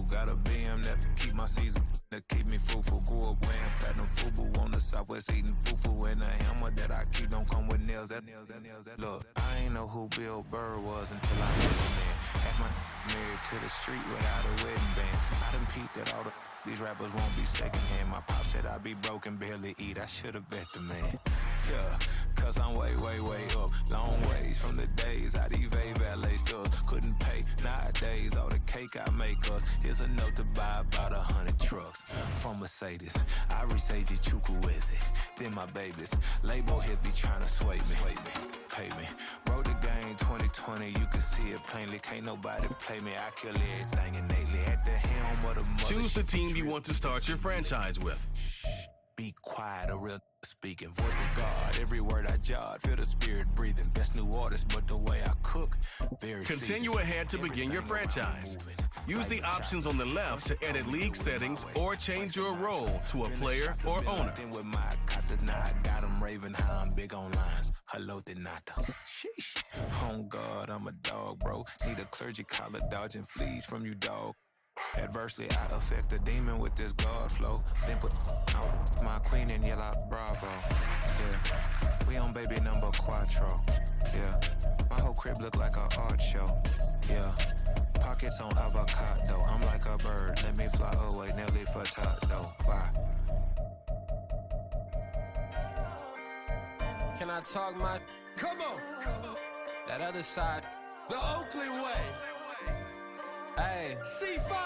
fruitful. Got a BM that keep my season, that keep me fruitful. Grew up wearing platinum FUBU on the Southwest eating fufu. And the hammer that I keep don't come with nails. Look, I ain't know who Bill Burr was until I met him, man. Half my married to the street without a wedding band. I done peeped at all these rappers won't be secondhand. My pop said I'd be broken, barely eat. I should've bet the man. Yeah, cause I'm way, way, way up. Long ways from the days I these valet stores couldn't pay. Nowadays, all the cake I make us is enough to buy about 100 trucks. From Mercedes, I resage Chukwueze. Then my babies, label hit be trying to sway me. Pay me. Wrote the game 2020, you can see it plainly. Can't nobody play me. I kill everything innately. At the helm of the mother. Choose the team you want to start your franchise with. Be quiet, a real speaking. Voice of God, every word I jot. Feel the spirit breathing. Best new artist, but the way I cook, very Continue ahead to begin your franchise. Use the options on the left to edit league settings or change your role to a player or owner. With my now I got them raving how I'm big on lines. Hello, Denata. Sheesh. Oh God, I'm a dog, bro. Need a clergy collar, dodging fleas from you, dog. Adversely, I affect the demon with this God flow. Then put out my queen in yellow bravo. Yeah, we on baby number quattro. Yeah, my whole crib look like an art show. Yeah, pockets on avocado. I'm like a bird. Let me fly away, Nelly Furtado. Bye. Can I talk my? Come on. That other side. The Oakley way. Hey. C5.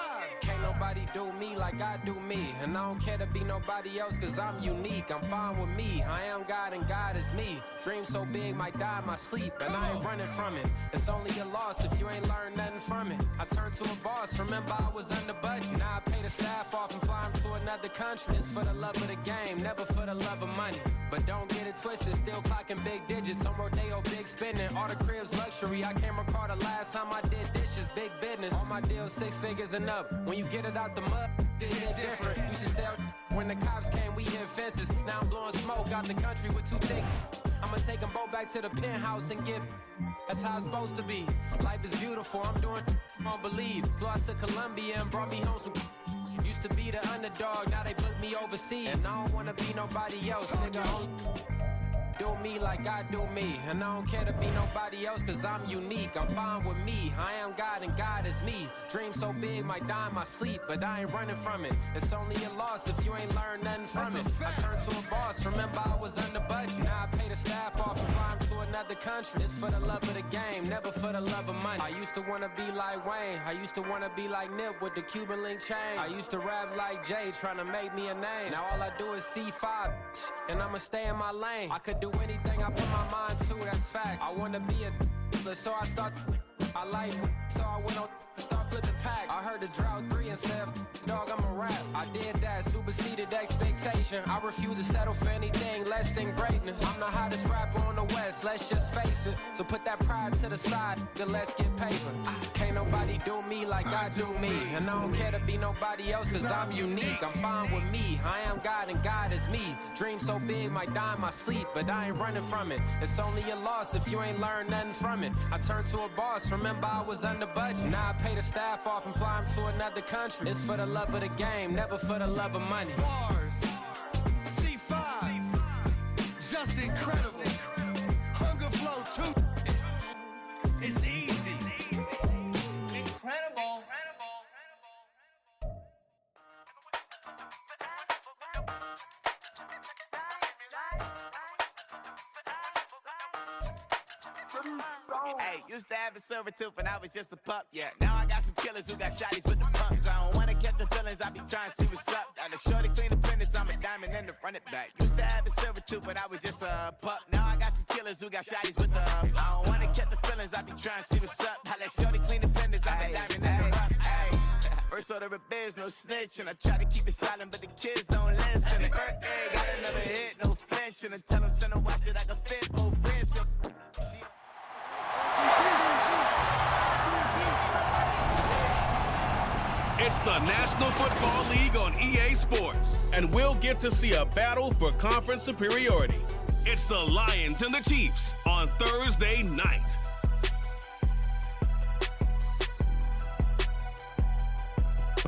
Can't nobody do me like I do me. And I don't care to be nobody else cause I'm unique. I'm fine with me. I am God and God is me. Dream so big might die in my sleep. And I ain't running from it. It's only a loss if you ain't learned nothing from it. I turned to a boss. Remember I was under budget. Now I pay the staff off and fly them to another country. It's for the love of the game, never for the love of money. But don't get it twisted, still clocking big digits. On Rodeo, big spending. All the cribs luxury. I can't recall the last time I did dishes. Big business. All my deals 6 figures and up. When you get it out the mud, it hit different. You should sell when the cops came, we hit fences. Now I'm blowing smoke out the country with 2 thick. I'ma take them both back to the penthouse and get. That's how it's supposed to be. Life is beautiful, I'm doing won't believe. Flew out to Colombia and brought me home some. Used to be the underdog, now they book me overseas. And I don't wanna be nobody else, nigga. Do me like I do me. And I don't care to be nobody else cause I'm unique. I'm fine with me. I am God and God is me. Dream so big might die in my sleep, but I ain't running from it. It's only a loss if you ain't learned nothing from it. I turned to a boss, remember I was under budget. Now I pay the staff off and fly them to another country. It's for the love of the game, never for the love of money. I used to wanna be like Wayne. I used to wanna be like Nip with the Cuban link chain. I used to rap like Jay, trying to make me a name. Now all I do is C5, and I'ma stay in my lane. I could do anything I put my mind to, that's facts. I wanna be a so I start. I like so I went on start flipping packs. I heard the drought 3 and said, dog, I'm a rap. I did that, superseded expectation. I refuse to settle for anything less than greatness. I'm the hottest rapper on the West, let's just face it. So put that pride to the side, then let's get paper. Can't nobody do me like I do me. And I don't care to be nobody else cause I'm unique. I'm fine with me, I am God and God is me. Dream so big might die in my sleep, but I ain't running from it. It's only a loss if you ain't learned nothing from it. I turned to a boss, remember I was under budget. Now I pay the staff off and fly them to another country. It's for the love of the game, never for the love of money. Bars, C5, just incredible. Hunger Flow 2, it's easy. Incredible. Hey, used to have a silver tooth when I was just a pup, yeah. Now I got some killers who got shotties with the pumps. I don't wanna catch the feelings, I be trying to see what's up. Got a shorty clean the business, I'm a diamond and to run it back. Used to have a silver tooth when I was just a pup. Now I got some killers who got shotties with the I don't wanna catch the feelings, I be trying to see what's up. I let shorty clean the business, I'm a diamond and to run it back. First order of biz, no snitch, and I try to keep it silent, but the kids don't listen. The birthday, got another hit, no flinch, and I tell them send a watch that I can fit, both friends. It's the National Football League on EA Sports, and we'll get to see a battle for conference superiority. It's the Lions and the Chiefs on Thursday night.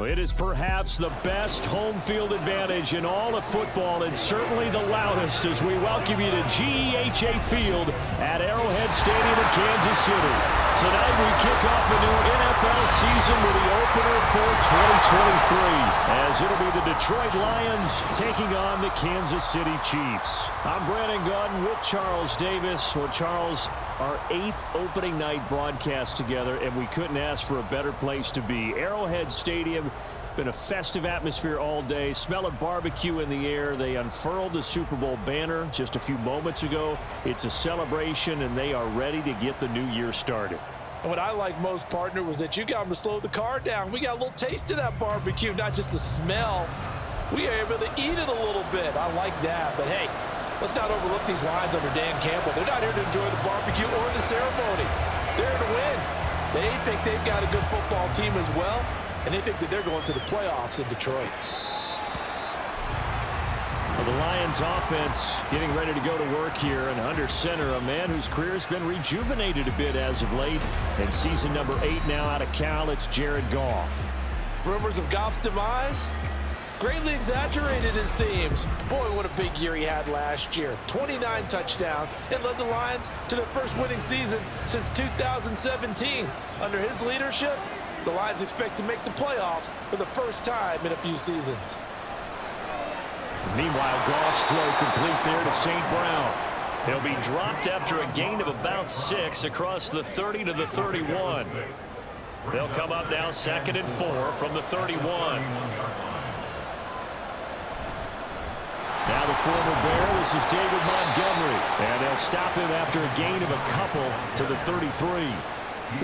It is perhaps the best home field advantage in all of football, and certainly the loudest, as we welcome you to GEHA Field at Arrowhead Stadium in Kansas City. Tonight we kick off a new NFL season with the opener for 2023, as it'll be the Detroit Lions taking on the Kansas City Chiefs. I'm Brandon Gautin with Charles Davis. Well, Charles, our 8th opening night broadcast together, and we couldn't ask for a better place to be. Arrowhead Stadium, been a festive atmosphere all day. Smell of barbecue in the air. They unfurled the Super Bowl banner just a few moments ago. It's a celebration, and they are ready to get the new year started. And what I like most, partner, was that you got them to slow the car down. We got a little taste of that barbecue, not just the smell. We are able to eat it a little bit. I like that. But, hey, let's not overlook these Lions under Dan Campbell. They're not here to enjoy the barbecue or the ceremony. They're here to win. They think they've got a good football team as well, and they think that they're going to the playoffs in Detroit. Well, the Lions offense getting ready to go to work here, and under center, a man whose career has been rejuvenated a bit as of late. And season number 8 now out of Cal, it's Jared Goff. Rumors of Goff's demise? Greatly exaggerated, it seems. Boy, what a big year he had last year. 29 touchdowns and led the Lions to their first winning season since 2017. Under his leadership, the Lions expect to make the playoffs for the first time in a few seasons. Meanwhile, Goff's throw complete there to St. Brown. He'll be dropped after a gain of about 6 across the 30 to the 31. They'll come up now 2nd and 4 from the 31. Now the former Bear, this is David Montgomery. And they'll stop him after a gain of a couple to the 33.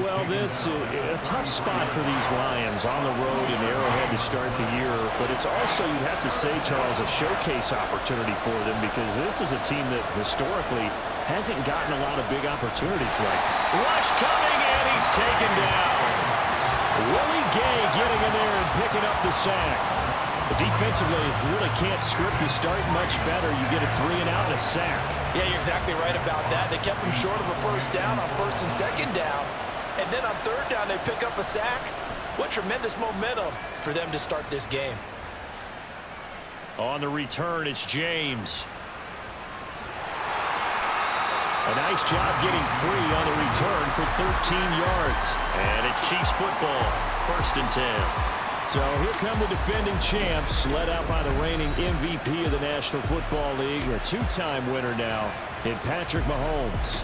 Well, this is a tough spot for these Lions on the road in Arrowhead to start the year. But it's also, you'd have to say, Charles, a showcase opportunity for them, because this is a team that historically hasn't gotten a lot of big opportunities like. Rush coming, and he's taken down. Willie Gay getting in there and picking up the sack. But defensively, you really can't script the start much better. You get a 3 and out and a sack. Yeah, you're exactly right about that. They kept him short of a first down on 1st and 2nd down. And then on 3rd down, they pick up a sack. What tremendous momentum for them to start this game. On the return, it's James. A nice job getting free on the return for 13 yards. And it's Chiefs football, 1st and 10. So here come the defending champs, led out by the reigning MVP of the National Football League, a 2-time winner now in Patrick Mahomes.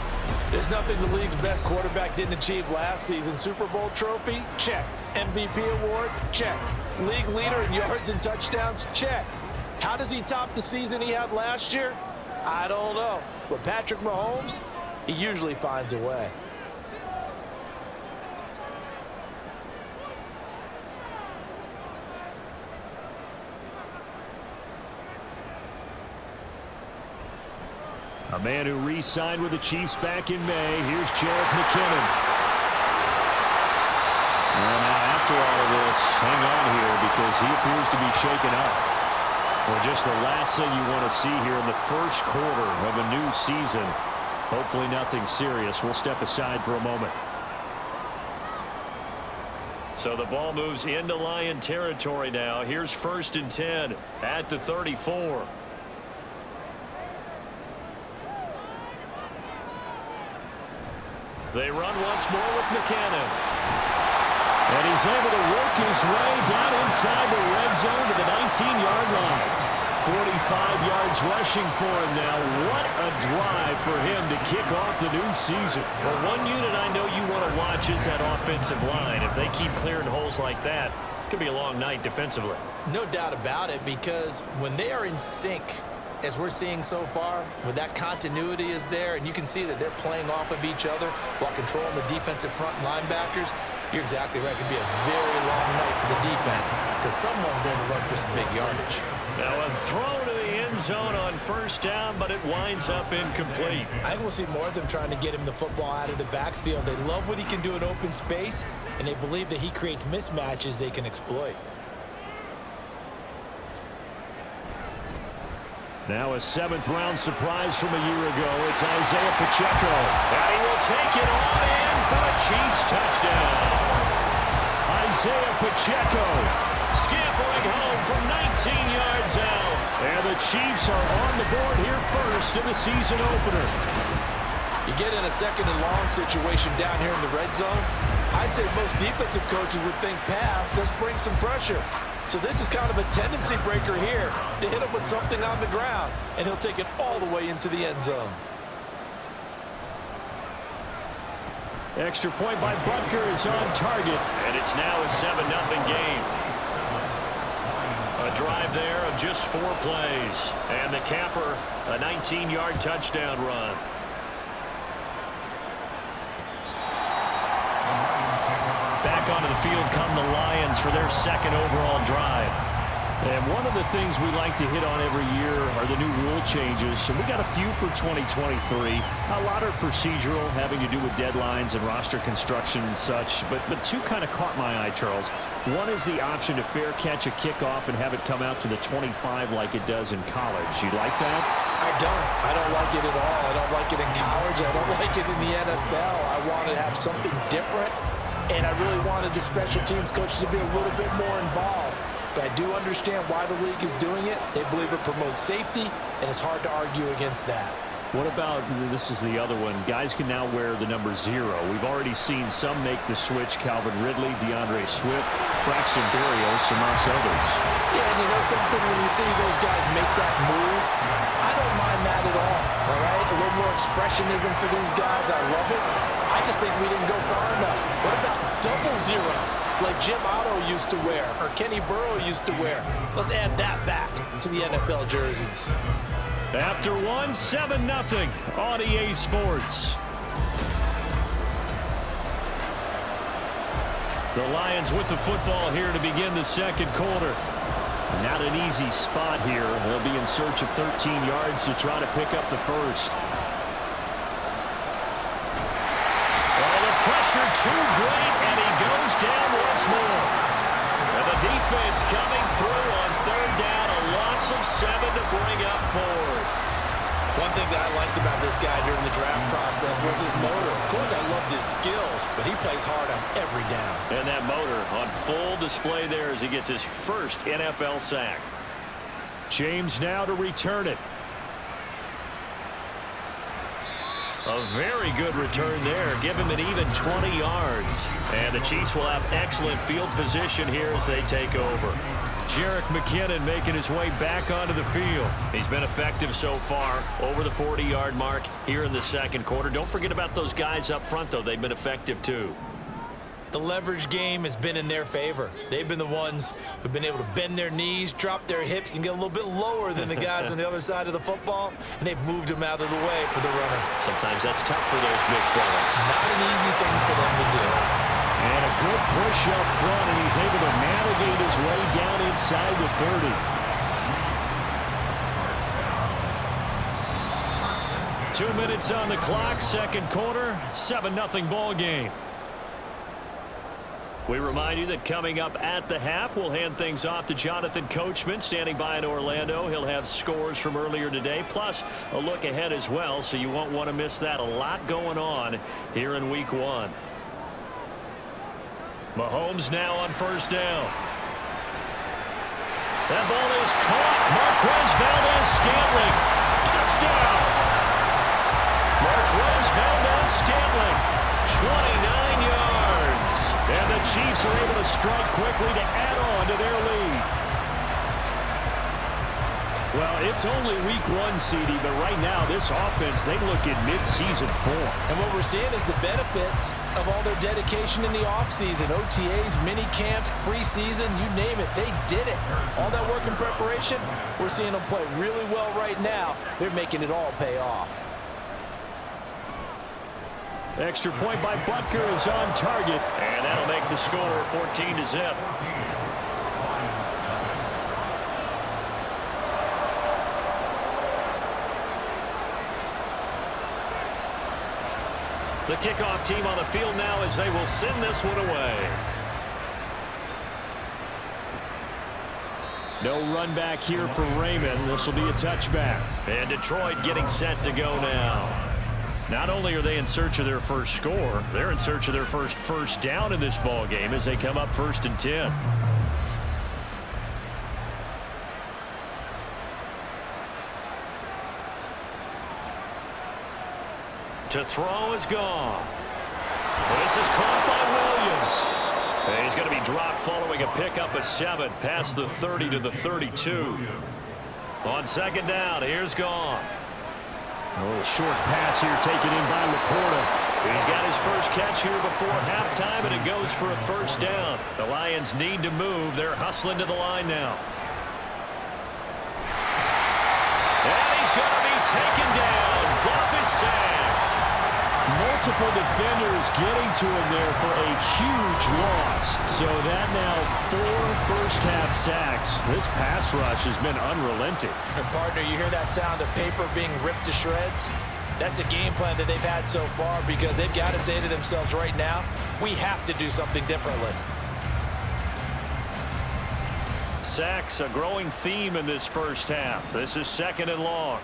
There's nothing the league's best quarterback didn't achieve last season. Super Bowl trophy? Check. MVP award? Check. League leader in yards and touchdowns? Check. How does he top the season he had last year? I don't know. But Patrick Mahomes, he usually finds a way. A man who re-signed with the Chiefs back in May. Here's Jerick McKinnon. Well, now after all of this, hang on here, because he appears to be shaken up. Well, just the last thing you want to see here in the first quarter of a new season. Hopefully nothing serious. We'll step aside for a moment. So the ball moves into Lion territory now. Here's 1st and 10 at the 34. They run once more with McKinnon. And he's able to work his way down inside the red zone to the 19-yard line. 45 yards rushing for him now. What a drive for him to kick off the new season. Well, one unit I know you want to watch is that offensive line. If they keep clearing holes like that, it could be a long night defensively. No doubt about it, because when they are in sync, as we're seeing so far, when that continuity is there, and you can see that they're playing off of each other while controlling the defensive front linebackers, you're exactly right. It could be a very long night for the defense, because someone's going to run for some big yardage. Now a throw to the end zone on 1st down, but it winds up incomplete. I think we'll see more of them trying to get him the football out of the backfield. They love what he can do in open space, and they believe that he creates mismatches they can exploit. Now a 7th-round surprise from a year ago. It's Isaiah Pacheco. And he will take it all in for a Chiefs touchdown. Isaiah Pacheco Scampering home from 19 yards out. And the Chiefs are on the board here first in the season opener. You get in a second and long situation down here in the red zone, I'd say most defensive coaches would think pass, let's bring some pressure. So this is kind of a tendency breaker here to hit him with something on the ground, and he'll take it all the way into the end zone. Extra point by Butker is on target, and it's now a 7-0 game. A drive there of just 4 plays, and the capper, a 19-yard touchdown run. Back onto the field come the Lions for their second overall drive. And one of the things we like to hit on every year are the new rule changes. And we got a few for 2023. A lot are procedural, having to do with deadlines and roster construction and such. But 2 kind of caught my eye, Charles. One is the option to fair catch a kickoff and have it come out to the 25 like it does in college. You like that? I don't like it at all. I don't like it in college. I don't like it in the NFL. I want to have something different. And I really wanted the special teams coaches to be a little bit more involved. But I do understand why the league is doing it. They believe it promotes safety, and it's hard to argue against that. What about, this is the other one, guys can now wear the number 0. We've already seen some make the switch, Calvin Ridley, DeAndre Swift, Braxton Berrios, amongst others. Yeah, and you know something, when you see those guys make that move, I don't mind that at all right? A little more expressionism for these guys. I love it. I just think we didn't go far enough. What about 00, like Jim Otto used to wear or Kenny Burrow used to wear? Let's add that back to the NFL jerseys. After 7-0 on EA Sports. The Lions with the football here to begin the second quarter. Not an easy spot here. They'll be in search of 13 yards to try to pick up the first. Oh, the pressure too great, and he goes down once more. And the defense coming through on third down, a loss of 7 to bring up forward. One thing that I liked about this guy during the draft process was his motor. Of course, I loved his skills, but he plays hard on every down. And that motor on full display there as he gets his first NFL sack. James now to return it. A very good return there. Give him an even 20 yards. And the Chiefs will have excellent field position here as they take over. Jerick McKinnon making his way back onto the field. He's been effective so far, over the 40-yard mark here in the second quarter. Don't forget about those guys up front, though. They've been effective, too. The leverage game has been in their favor. They've been the ones who've been able to bend their knees, drop their hips, and get a little bit lower than the guys on the other side of the football, and they've moved them out of the way for the runner. Sometimes that's tough for those big fellas. Not an easy thing for them to do. And a good push up front, and he's able to navigate his way down inside the 30. 2 minutes on the clock, second quarter, 7-0 ball game. We remind you that coming up at the half, we'll hand things off to Jonathan Coachman, standing by in Orlando. He'll have scores from earlier today, plus a look ahead as well, so you won't want to miss that. A lot going on here in Week 1. Mahomes now on first down. That ball is caught. Marquez Valdes-Scantling. Touchdown. Marquez Valdes-Scantling. 29 yards. And the Chiefs are able to strike quickly to add on to their lead. Well, it's only Week 1, CD, but right now this offense, they look in mid-season form. And what we're seeing is the benefits of all their dedication in the offseason. OTAs, mini camps, preseason, you name it, they did it. All that work in preparation, we're seeing them play really well right now. They're making it all pay off. Extra point by Butker is on target, and that'll make the score 14-0. The kickoff team on the field now as they will send this one away. No run back here for Raymond. This will be a touchback. And Detroit getting set to go now. Not only are they in search of their first score, they're in search of their first down in this ball game as they come up 1st and 10. To throw is Goff. This is caught by Williams. And he's going to be dropped following a pickup of 7 past the 30 to the 32. On second down, here's Goff. A little short pass here taken in by Laporta. He's got his first catch here before halftime, and it goes for a first down. The Lions need to move. They're hustling to the line now. And he's going to be taken down. Goff is sacked. Multiple defenders getting to him there for a huge loss. So that now 4 first-half sacks. This pass rush has been unrelenting. And partner, you hear that sound of paper being ripped to shreds? That's the game plan that they've had so far, because they've got to say to themselves right now, we have to do something differently. Sacks, a growing theme in this first half. This is second and long.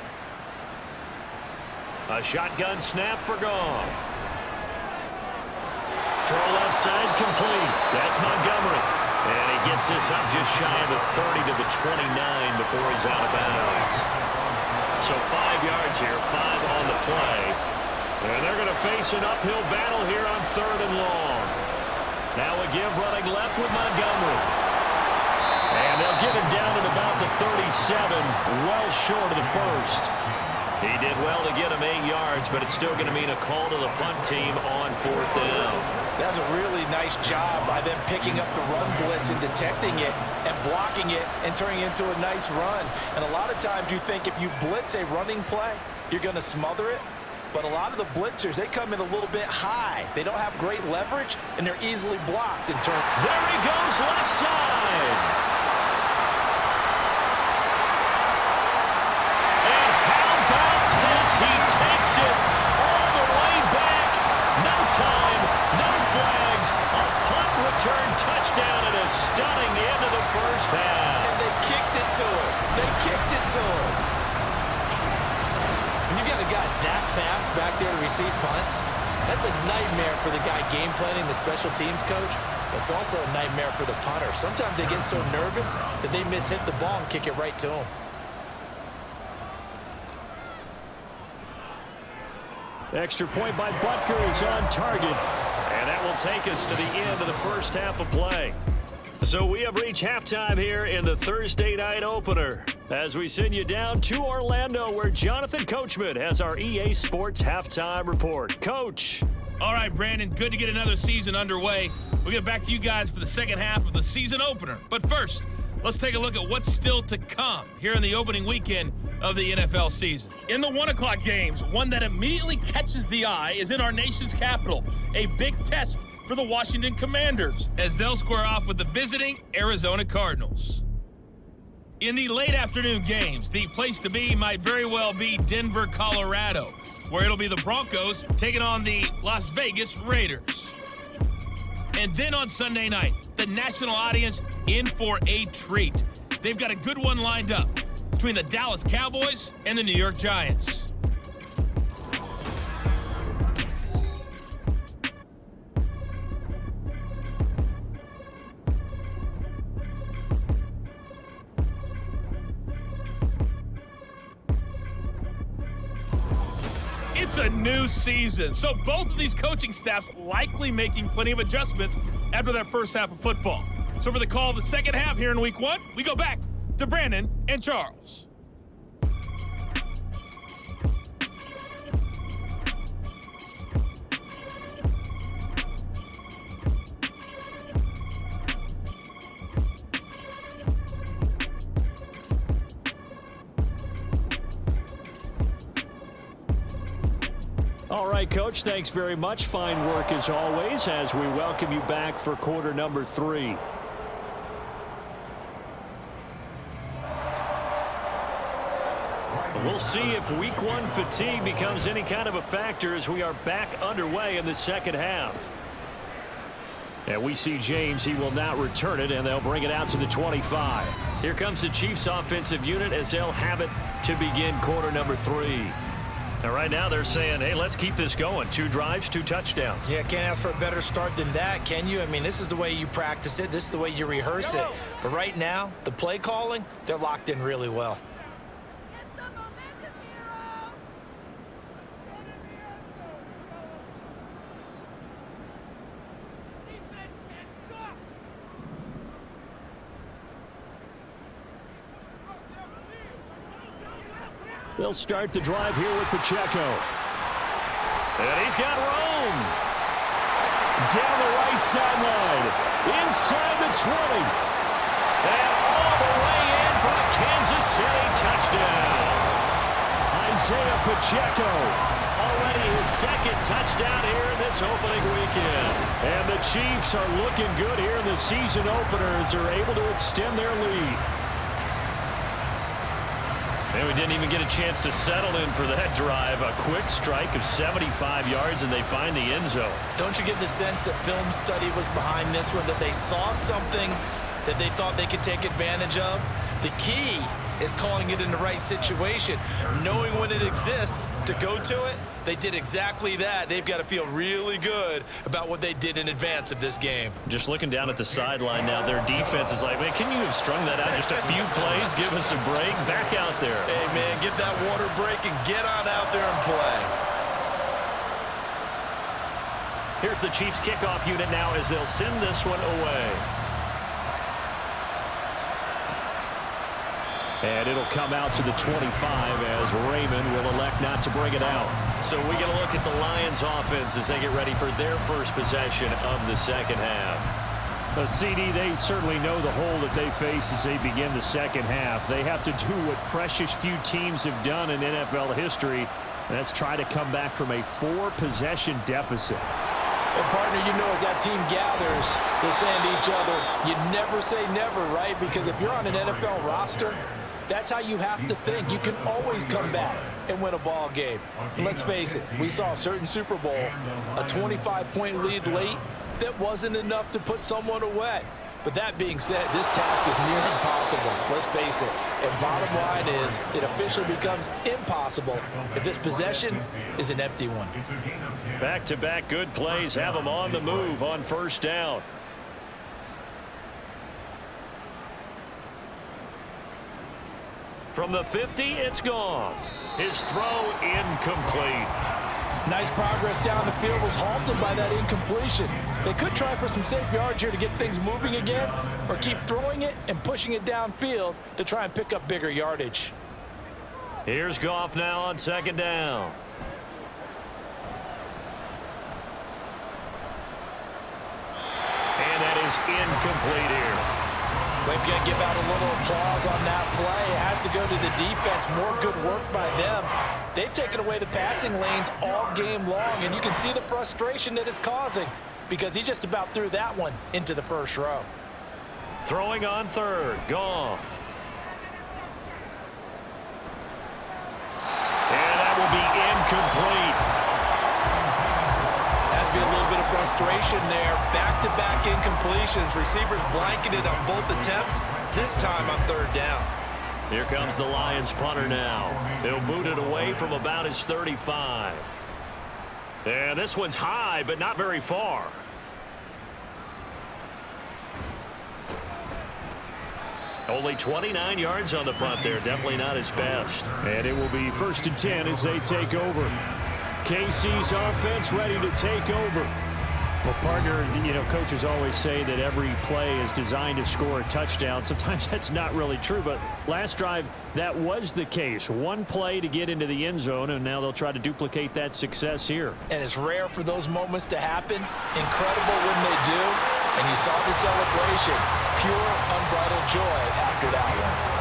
A shotgun snap for Goff. Throw left side complete. That's Montgomery. And he gets this up just shy of the 30 to the 29 before he's out of bounds. So 5 yards here, 5 on the play. And they're going to face an uphill battle here on third and long. Now a give running left with Montgomery. And they'll get him down at about the 37, well short of the first. He did well to get him 8 yards, but it's still going to mean a call to the punt team on fourth down. That's a really nice job by them picking up the run blitz and detecting it and blocking it and turning it into a nice run. And a lot of times you think if you blitz a running play, you're going to smother it. But a lot of the blitzers, they come in a little bit high. They don't have great leverage, and they're easily blocked in turn. There he goes, left side. He takes it all the way back. No time, no flags. A punt return touchdown and a stunning end of the first half. And they kicked it to him. They kicked it to him. When you got a guy that fast back there to receive punts, that's a nightmare for the guy game planning, the special teams coach. But it's also a nightmare for the punter. Sometimes they get so nervous that they mishit the ball and kick it right to him. Extra point by Butker is on target. And that will take us to the end of the first half of play. So we have reached halftime here in the Thursday night opener, as we send you down to Orlando, where Jonathan Coachman has our EA Sports halftime report. Coach. All right, Brandon, good to get another season underway. We'll get back to you guys for the second half of the season opener. But first, let's take a look at what's still to come here in the opening weekend of the NFL season. In the 1 o'clock games, one that immediately catches the eye is in our nation's capital, a big test for the Washington Commanders as they'll square off with the visiting Arizona Cardinals. In the late afternoon games, the place to be might very well be Denver, Colorado, where it'll be the Broncos taking on the Las Vegas Raiders. And then on Sunday night, the national audience in for a treat. They've got a good one lined up between the Dallas Cowboys and the New York Giants. It's a new season, so both of these coaching staffs likely making plenty of adjustments after their first half of football. So for the call of the second half here in week 1, we go back to Brandon and Charles. All right, Coach, thanks very much. Fine work as always as we welcome you back for quarter number 3. We'll see if week 1 fatigue becomes any kind of a factor as we are back underway in the second half. And we see James. He will not return it, and they'll bring it out to the 25. Here comes the Chiefs offensive unit as they'll have it to begin quarter number 3. And right now they're saying, hey, let's keep this going. 2 drives, 2 touchdowns. Yeah, can't ask for a better start than that, can you? I mean, this is the way you practice it. This is the way you rehearse it. But right now, the play calling, they're locked in really well. They'll start the drive here with Pacheco. And he's got Rome. Down the right sideline. Inside the 20. And all the way in for a Kansas City touchdown. Isaiah Pacheco. Already his second touchdown here in this opening weekend. And the Chiefs are looking good here in the season opener as they're able to extend their lead. And we didn't even get a chance to settle in for that drive. A quick strike of 75 yards, and they find the end zone. Don't you get the sense that film study was behind this one, that they saw something that they thought they could take advantage of? The key is calling it in the right situation, knowing when it exists to go to it. They did exactly that. They've got to feel really good about what they did in advance of this game. Just looking down at the sideline now, their defense is like, man, can you have strung that out just a few plays? Give us a break. Back out there. Hey, man, get that water break and get on out there and play. Here's the Chiefs kickoff unit now as they'll send this one away. And it'll come out to the 25 as Raymond will elect not to bring it out. So we get a look at the Lions offense as they get ready for their first possession of the second half. CD, they certainly know the hole that they face as they begin the second half. They have to do what precious few teams have done in NFL history. And that's try to come back from a 4-possession deficit. And partner, you know, as that team gathers, they're saying to each other, you never say never, right? Because if you're on an NFL roster, that's how you have to think. You can always come back and win a ball game. And let's face it, we saw a certain Super Bowl, a 25-point lead late that wasn't enough to put someone away. But that being said, this task is near impossible. Let's face it. And bottom line is, it officially becomes impossible if this possession is an empty one. Back-to-back good plays have them on the move on first down. From the 50, it's Goff. His throw incomplete. Nice progress down the field was halted by that incompletion. They could try for some safe yards here to get things moving again, or keep throwing it and pushing it downfield to try and pick up bigger yardage. Here's Goff now on second down. And that is incomplete here. We've got to give out a little applause on that play. It has to go to the defense. More good work by them. They've taken away the passing lanes all game long, and you can see the frustration that it's causing because he just about threw that one into the first row. Throwing on third, Goff. And that will be incomplete. Has to be a little bit of frustration there. Back-to-back incompletions. Receivers blanketed on both attempts, this time on third down. Here comes the Lions punter now. They'll boot it away from about his 35. And this one's high, but not very far. Only 29 yards on the punt there. Definitely not his best. And it will be 1st and 10 as they take over. KC's offense ready to take over. Well, partner, you know, coaches always say that every play is designed to score a touchdown. Sometimes that's not really true, but last drive, that was the case. One play to get into the end zone, and now they'll try to duplicate that success here. And it's rare for those moments to happen. Incredible when they do. And you saw the celebration. Pure, unbridled joy after that one.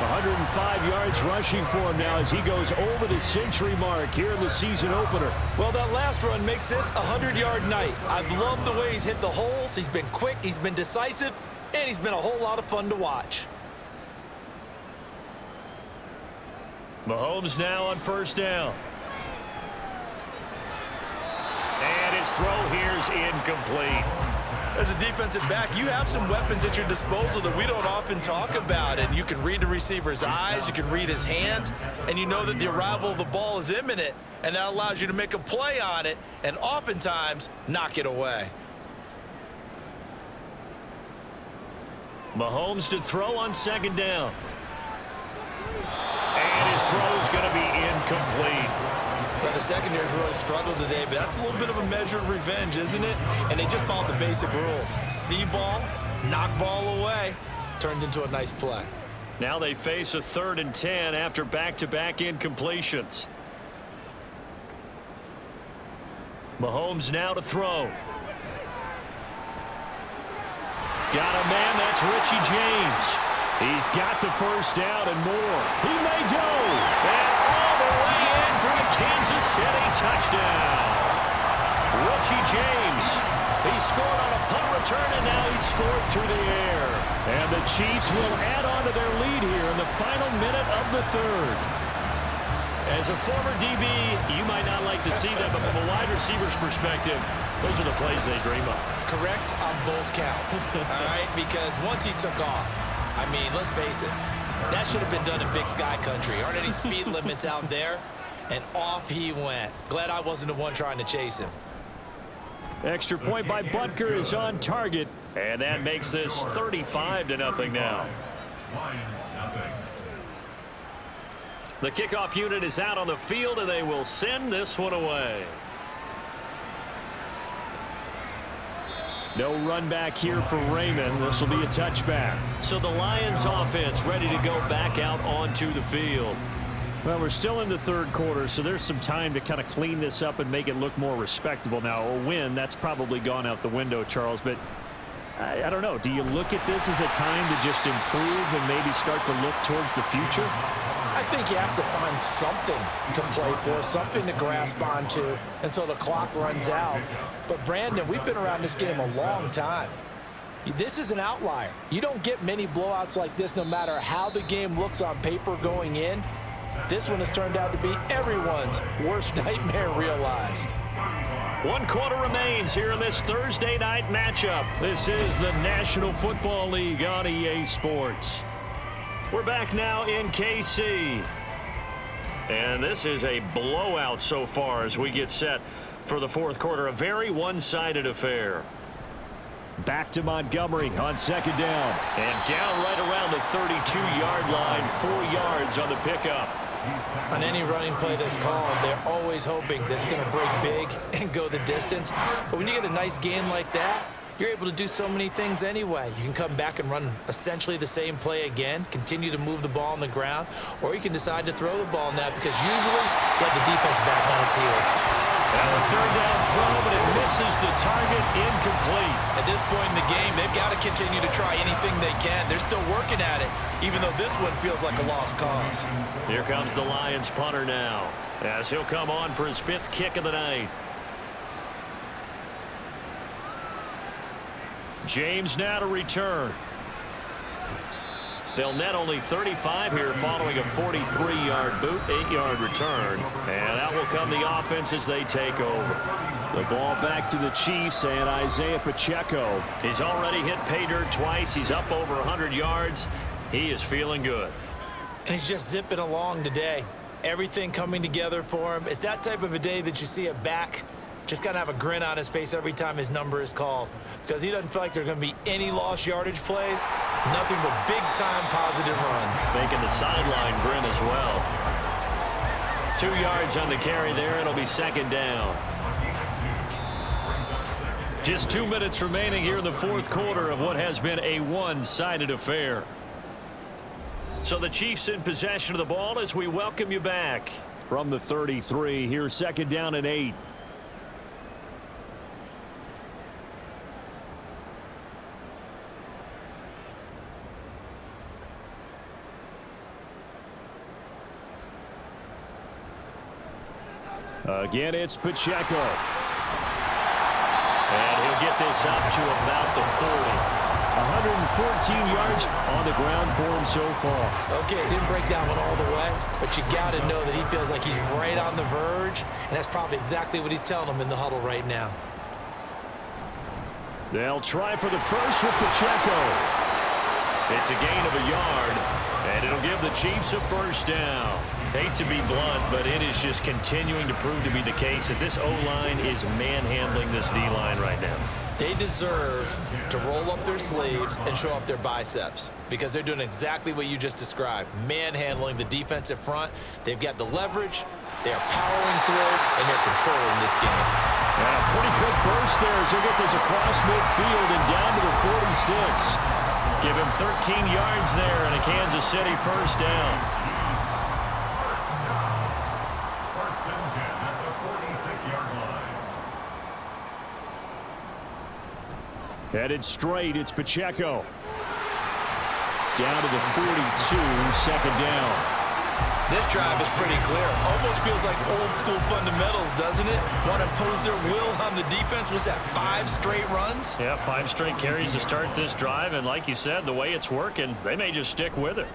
105 yards rushing for him now as he goes over the century mark here in the season opener. Well, that last run makes this a 100-yard night. I've loved the way he's hit the holes. He's been quick, he's been decisive, and he's been a whole lot of fun to watch. Mahomes now on first down. And his throw here's incomplete. As a defensive back, you have some weapons at your disposal that we don't often talk about, and you can read the receiver's eyes, you can read his hands, and you know that the arrival of the ball is imminent, and that allows you to make a play on it and oftentimes knock it away. Mahomes to throw on second down. And his throw is going to be incomplete. Well, the secondary's really struggled today, but that's a little bit of a measure of revenge, isn't it? And they just followed the basic rules. See ball, knock ball away, turns into a nice play. Now they face a 3rd and 10 after back-to-back incompletions. Mahomes now to throw. Got a man, that's Richie James. He's got the first down and more. He may go. And all the way in for a Kansas City touchdown. Richie James. He scored on a punt return, and now he's scored through the air. And the Chiefs will add on to their lead here in the final minute of the 3rd. As a former DB, you might not like to see that, but from a wide receiver's perspective, those are the plays they dream of. Correct on both counts, all right? Because once he took off, I mean, let's face it, that should have been done in Big Sky country. Aren't any speed limits out there? And off he went. Glad I wasn't the one trying to chase him. Extra point by Butker is on target, and that makes this 35-0 now. The kickoff unit is out on the field, and they will send this one away. No run back here for Raymond. This will be a touchback. So the Lions offense ready to go back out onto the field. Well, we're still in the 3rd quarter, so there's some time to kind of clean this up and make it look more respectable. Now, a win, that's probably gone out the window, Charles, but I don't know. Do you look at this as a time to just improve and maybe start to look towards the future? I think you have to find something to play for, something to grasp onto until the clock runs out. But, Brandon, we've been around this game a long time. This is an outlier. You don't get many blowouts like this no matter how the game looks on paper going in. This one has turned out to be everyone's worst nightmare realized. 1 quarter remains here in this Thursday night matchup. This is the National Football League on EA Sports. We're back now in KC. And this is a blowout so far as we get set for the 4th quarter. A very one-sided affair. Back to Montgomery on 2nd down. And down right around the 32-yard line. 4 yards on the pickup. On any running play that's called, they're always hoping that it's going to break big and go the distance. But when you get a nice gain like that, you're able to do so many things anyway. You can come back and run essentially the same play again, continue to move the ball on the ground, or you can decide to throw the ball now because usually you have the defense back on its heels. And a 3rd down throw, but it misses the target, incomplete. At this point in the game, they've got to continue to try anything they can. They're still working at it, even though this one feels like a lost cause. Here comes the Lions punter now, as he'll come on for his 5th kick of the night. James now to return. They'll net only 35 here following a 43-yard boot, 8-yard return. And out will come the offense as they take over. The ball back to the Chiefs and Isaiah Pacheco. He's already hit pay dirt twice. He's up over 100 yards. He is feeling good. And he's just zipping along today. Everything coming together for him. It's that type of a day that you see a back just got to have a grin on his face every time his number is called, because he doesn't feel like there are going to be any lost yardage plays, nothing but big-time positive runs. Making the sideline grin as well. 2 yards on the carry there. It'll be 2nd down. Just 2 minutes remaining here in the 4th quarter of what has been a one-sided affair. So the Chiefs in possession of the ball as we welcome you back from the 33. Here's 2nd down and 8. Again, it's Pacheco. And he'll get this up to about the 40. 114 yards on the ground for him so far. Okay, didn't break that one all the way, but you got to know that he feels like he's right on the verge, and that's probably exactly what he's telling them in the huddle right now. They'll try for the first with Pacheco. It's a gain of a yard, and it'll give the Chiefs a first down. Hate to be blunt, but it is just continuing to prove to be the case that this O-line is manhandling this D-line right now. They deserve to roll up their sleeves and show up their biceps because they're doing exactly what you just described, manhandling the defensive front. They've got the leverage, they're powering through, and they're controlling this game. And a pretty quick burst there as he'll get this across midfield and down to the 46. Give him 13 yards there and a Kansas City first down. First and 10 at the 46-yard line. Headed straight, it's Pacheco. Down to the 42, second down. This drive is pretty clear. Almost feels like old school fundamentals, doesn't it? Want to impose their will on the defense. Was that 5 straight runs? Yeah, 5 straight carries to start this drive, and like you said, the way it's working, they may just stick with it.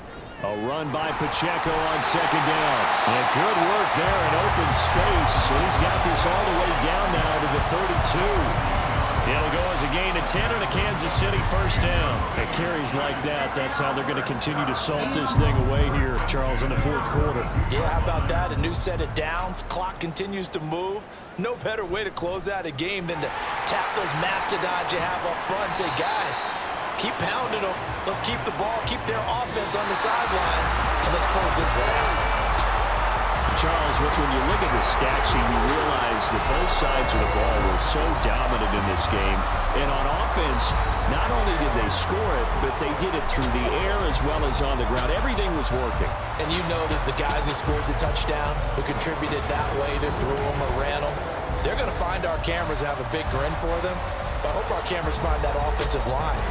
A run by Pacheco on second down. And good work there in open space. And he's got this all the way down now to the 32. It'll go as a gain of 10 and a Kansas City first down. At carries like that, that's how they're going to continue to salt this thing away here, Charles, in the fourth quarter. Yeah, how about that? A new set of downs. Clock continues to move. No better way to close out a game than to tap those mastodons you have up front and say, guys, keep pounding them. Let's keep the ball, keep their offense on the sidelines, and let's close this one out. Charles, when you look at the stat sheet, you realize that both sides of the ball were so dominant in this game. And on offense, not only did they score it, but they did it through the air as well as on the ground. Everything was working. And you know that the guys who scored the touchdowns, who contributed that way, to threw them or ran them, they're going to find our cameras have a big grin for them. But I hope our cameras find that offensive line.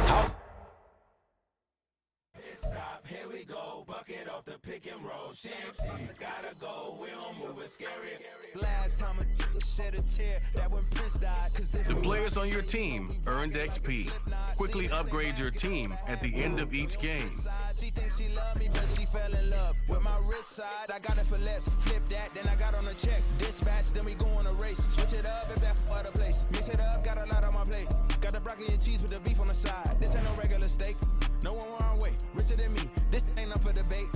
Here we go, bucket off the pick and roll. Shit, gotta go, we don't move it scary. Last time a shed a tear, that when Prince died. The players on your team earned XP. Quickly upgrade your team at the end of each game. She thinks she love me, but she fell in love with my rich side. I got it for less. Flip that, then I got on a check. Dispatch, then we go on a race. Switch it up if that other place. Mix it up, got a lot on my plate. Got the broccoli and cheese with the beef on the side. This ain't no regular steak. No one wrong way, richer than me. This ain't up for debate.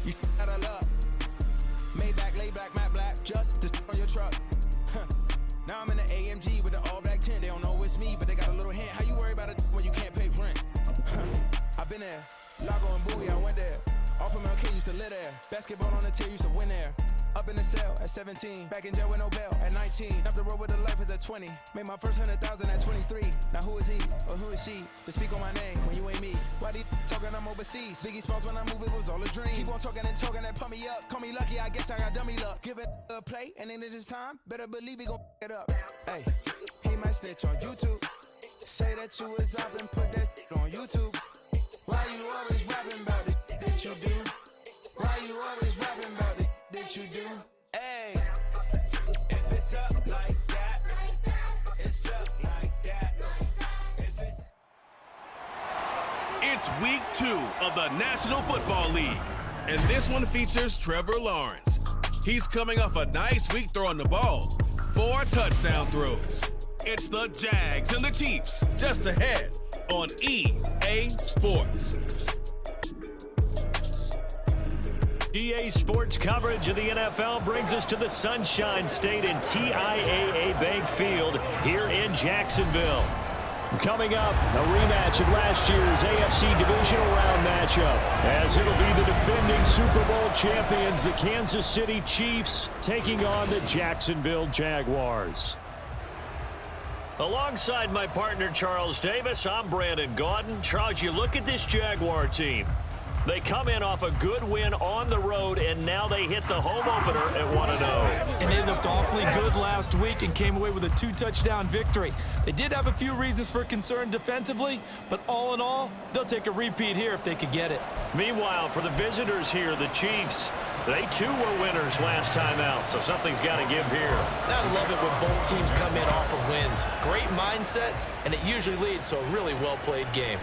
You out of luck. Maybach, laid back, matte black, just to on your truck. Now I'm in the AMG with the all black tint. They don't know it's me, but they got a little hint. How you worry about it when you can't pay rent? I've been there. Lago and Bowie, I went there. Off of MLK, used to live there. Basketball on the tier, used to win there. Up in the cell at 17. Back in jail with no bail at 19. Up the road with a life as at 20. Made my first 100,000 at 23. Now who is he or who is she to speak on my name when you ain't me? Why they talking I'm overseas? Biggie Smalls when I move, it was all a dream. Keep on talking and talking and pump me up. Call me lucky, I guess I got dummy luck. Give it a play and then it is time. Better believe he gon' it up. Hey, he might snitch on YouTube. Say that you was up and put that on YouTube. Why you always rapping about it that you do? Why you always rapping about it that you do? Hey, if it's up like that, it's up like that. If It's week 2 of the National Football League, and this one features Trevor Lawrence. He's coming off a nice week throwing the ball. 4 touchdown throws. It's the Jags and the Chiefs just ahead on EA Sports. EA Sports coverage of the NFL brings us to the Sunshine State in TIAA Bank Field here in Jacksonville. Coming up, a rematch of last year's AFC Divisional Round matchup, as it'll be the defending Super Bowl champions, the Kansas City Chiefs, taking on the Jacksonville Jaguars. Alongside my partner, Charles Davis, I'm Brandon Gaudin. Charles, you look at this Jaguar team. They come in off a good win on the road, and now they hit the home opener at 1-0. And they looked awfully good last week and came away with a 2-touchdown victory. They did have a few reasons for concern defensively, but all in all, they'll take a repeat here if they could get it. Meanwhile, for the visitors here, the Chiefs, they too were winners last time out, so something's got to give here. I love it when both teams come in off of wins. Great mindsets, and it usually leads to a really well-played game.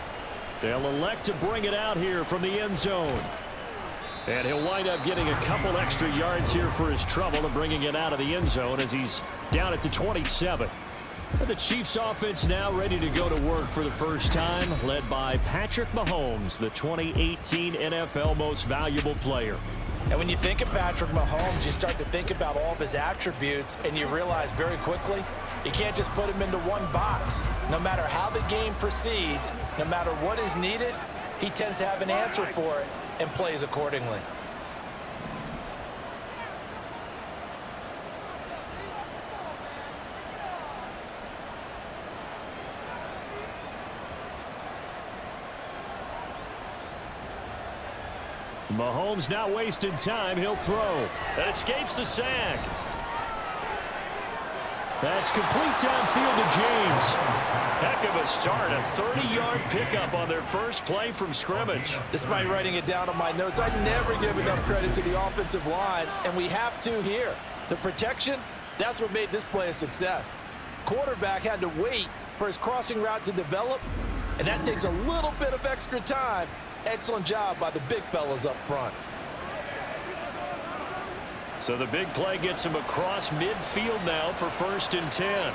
They'll elect to bring it out here from the end zone. And he'll wind up getting a couple extra yards here for his trouble and bringing it out of the end zone as he's down at the 27. And the Chiefs offense now ready to go to work for the first time, led by Patrick Mahomes, the 2018 NFL Most Valuable Player. And when you think of Patrick Mahomes, you start to think about all of his attributes, and you realize very quickly, you can't just put him into one box. No matter how the game proceeds, no matter what is needed, he tends to have an answer for it and plays accordingly. Mahomes not wasting time. He'll throw. That escapes the sack. That's complete downfield to James. Heck of a start. A 30-yard pickup on their first play from scrimmage. Despite writing it down on my notes, I never give enough credit to the offensive line, and we have to here. The protection, that's what made this play a success. Quarterback had to wait for his crossing route to develop, and that takes a little bit of extra time. Excellent job by the big fellas up front. So the big play gets him across midfield now for 1st and 10.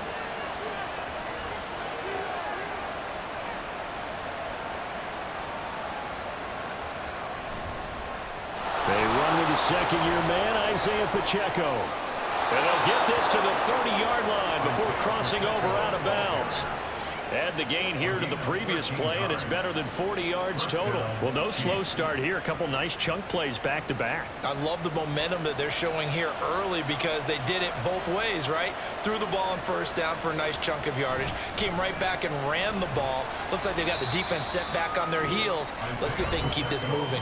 They run with the second-year man, Isaiah Pacheco. And they'll get this to the 30-yard line before crossing over out of bounds. Add the gain here to the previous play, and it's better than 40 yards total. Well, no slow start here. A couple nice chunk plays back-to-back. I love the momentum that they're showing here early because they did it both ways, right? Threw the ball on 1st down for a nice chunk of yardage. Came right back and ran the ball. Looks like they got the defense set back on their heels. Let's see if they can keep this moving.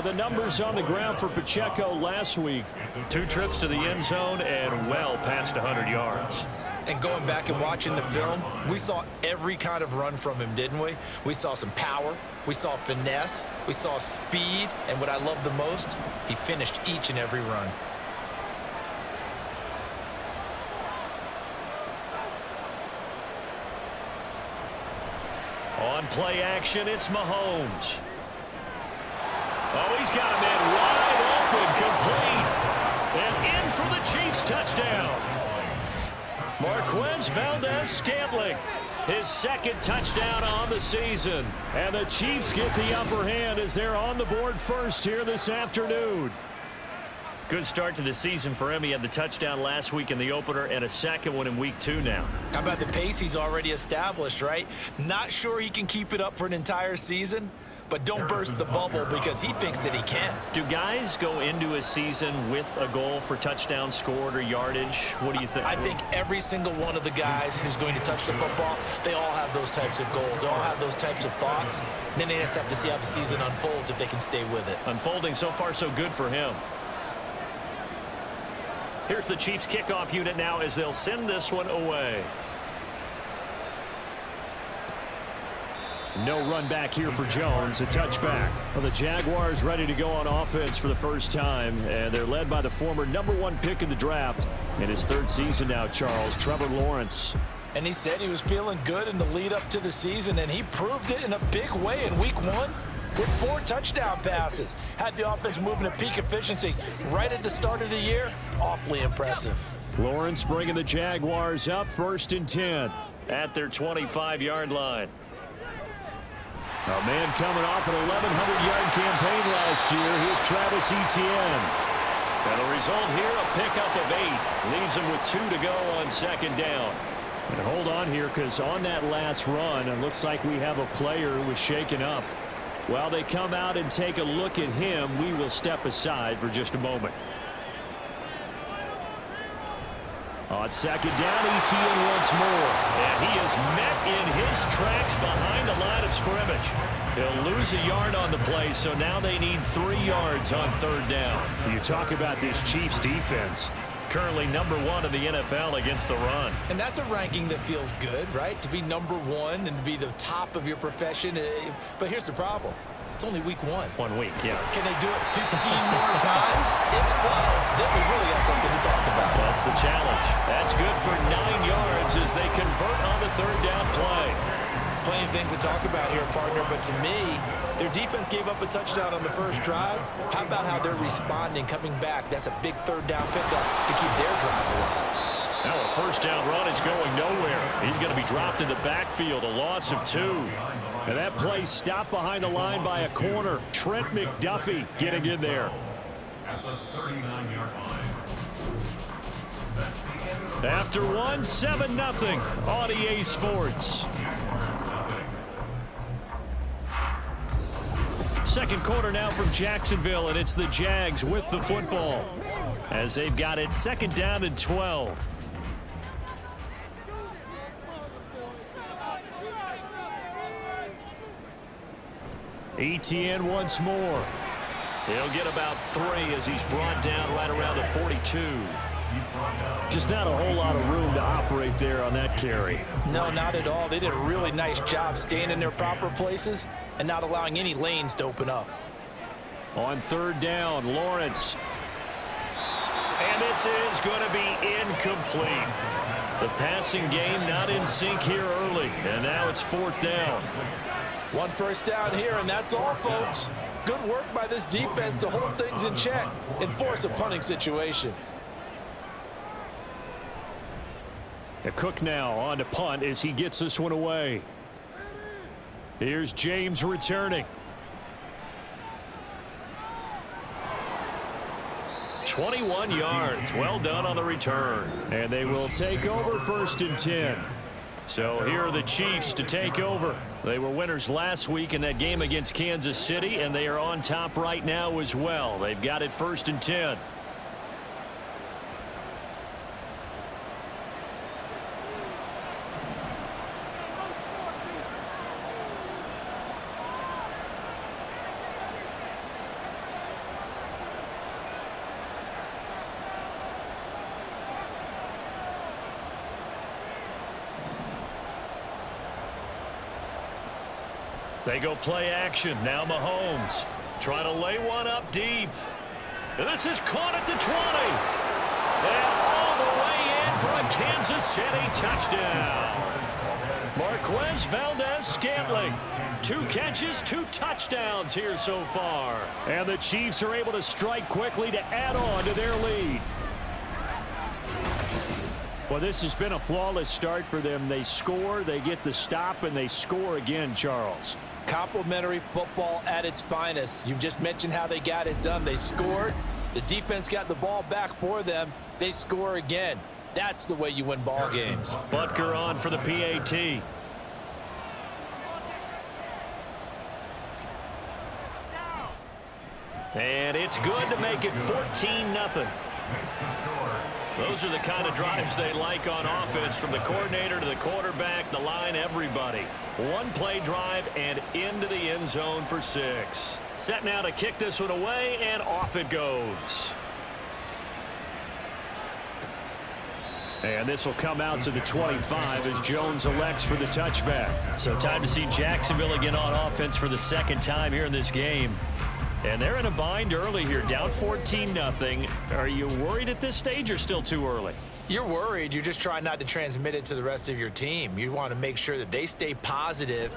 The numbers on the ground for Pacheco last week. 2 trips to the end zone and well past 100 yards. And going back and watching the film, we saw every kind of run from him, didn't we? We saw some power, we saw finesse, we saw speed, and what I love the most, he finished each and every run. On play action, it's Mahomes. Oh, he's got a man wide open, complete, and in for the Chiefs touchdown. Marquez Valdez-Scantling, his 2nd touchdown on the season. And the Chiefs get the upper hand as they're on the board first here this afternoon. Good start to the season for him. He had the touchdown last week in the opener and a 2nd one in week 2 now. How about the pace he's already established, right? Not sure he can keep it up for an entire season, but don't burst the bubble because he thinks that he can. Do guys go into a season with a goal for touchdowns scored or yardage? What do you think? I think every single one of the guys who's going to touch the football, they all have those types of goals. They all have those types of thoughts. And then they just have to see how the season unfolds if they can stay with it. Unfolding so far so good for him. Here's the Chiefs kickoff unit now as they'll send this one away. No run back here for Jones, a touchback. Well, the Jaguars ready to go on offense for the first time, and they're led by the former #1 pick in the draft. In his 3rd season now, Charles, Trevor Lawrence. And he said he was feeling good in the lead up to the season, and he proved it in a big way in week 1 with 4 touchdown passes. Had the offense moving at peak efficiency right at the start of the year. Awfully impressive. Lawrence bringing the Jaguars up 1st and 10 at their 25-yard line. A man coming off an 1,100-yard campaign last year. Here's Travis Etienne. And the result here, a pickup of 8. Leaves him with 2 to go on 2nd down. And hold on here, because on that last run, it looks like we have a player who was shaken up. While they come out and take a look at him, we will step aside for just a moment. On 2nd down, Etienne once more. And he is met in his tracks behind the line of scrimmage. He'll lose a yard on the play, so now they need 3 yards on 3rd down. You talk about this Chiefs defense. Currently #1 in the NFL against the run. And that's a ranking that feels good, right? To be #1 and to be the top of your profession. But here's the problem. It's only week 1. 1 week, yeah. Can they do it 15 more times? If so, then we really got something to talk about. That's the challenge. That's good for 9 yards as they convert on the 3rd down play. Plenty of things to talk about here, partner, but to me, their defense gave up a touchdown on the first drive. How about how they're responding, coming back? That's a big 3rd down pickup to keep their drive alive. Now a 1st down run is going nowhere. He's going to be dropped in the backfield, a loss of 2. And that play stopped behind the line by a corner. Trent McDuffie getting in there. At the 39-yard line. After 1, 7-0 on EA Sports. 2nd quarter now from Jacksonville, and it's the Jags with the football as they've got it 2nd down and 12. Etienne once more. He'll get about 3 as he's brought down right around the 42. Just not a whole lot of room to operate there on that carry. No, not at all. They did a really nice job staying in their proper places and not allowing any lanes to open up. On 3rd down, Lawrence. And this is going to be incomplete. The passing game not in sync here early, and now it's 4th down. 1 first down here, and that's all, folks. Good work by this defense to hold things in check and force a punting situation. Cook now on to punt as he gets this one away. Here's James returning. 21 yards. Well done on the return. And they will take over 1st and 10. So here are the Chiefs to take over. They were winners last week in that game against Kansas City, and they are on top right now as well. They've got it 1st and 10. They go play action. Now Mahomes trying to lay one up deep. And this is caught at the 20. And all the way in for a Kansas City touchdown. Marquez Valdez-Scantling. 2 catches, 2 touchdowns here so far. And the Chiefs are able to strike quickly to add on to their lead. Well, this has been a flawless start for them. They score, they get the stop, and they score again, Charles. Complimentary football at its finest. You've just mentioned how they got it done. They scored. The defense got the ball back for them. They score again. That's the way you win ball games. Butker on for the PAT. And it's good to make it 14-0. Those are the kind of drives they like on offense, from the coordinator to the quarterback, the line, everybody. 1-play drive and into the end zone for 6. Set now to kick this one away, and off it goes. And this will come out to the 25 as Jones elects for the touchback. So time to see Jacksonville again on offense for the 2nd time here in this game. And they're in a bind early here, down 14-0. Are you worried at this stage or still too early? You're worried. You're just trying not to transmit it to the rest of your team. You want to make sure that they stay positive.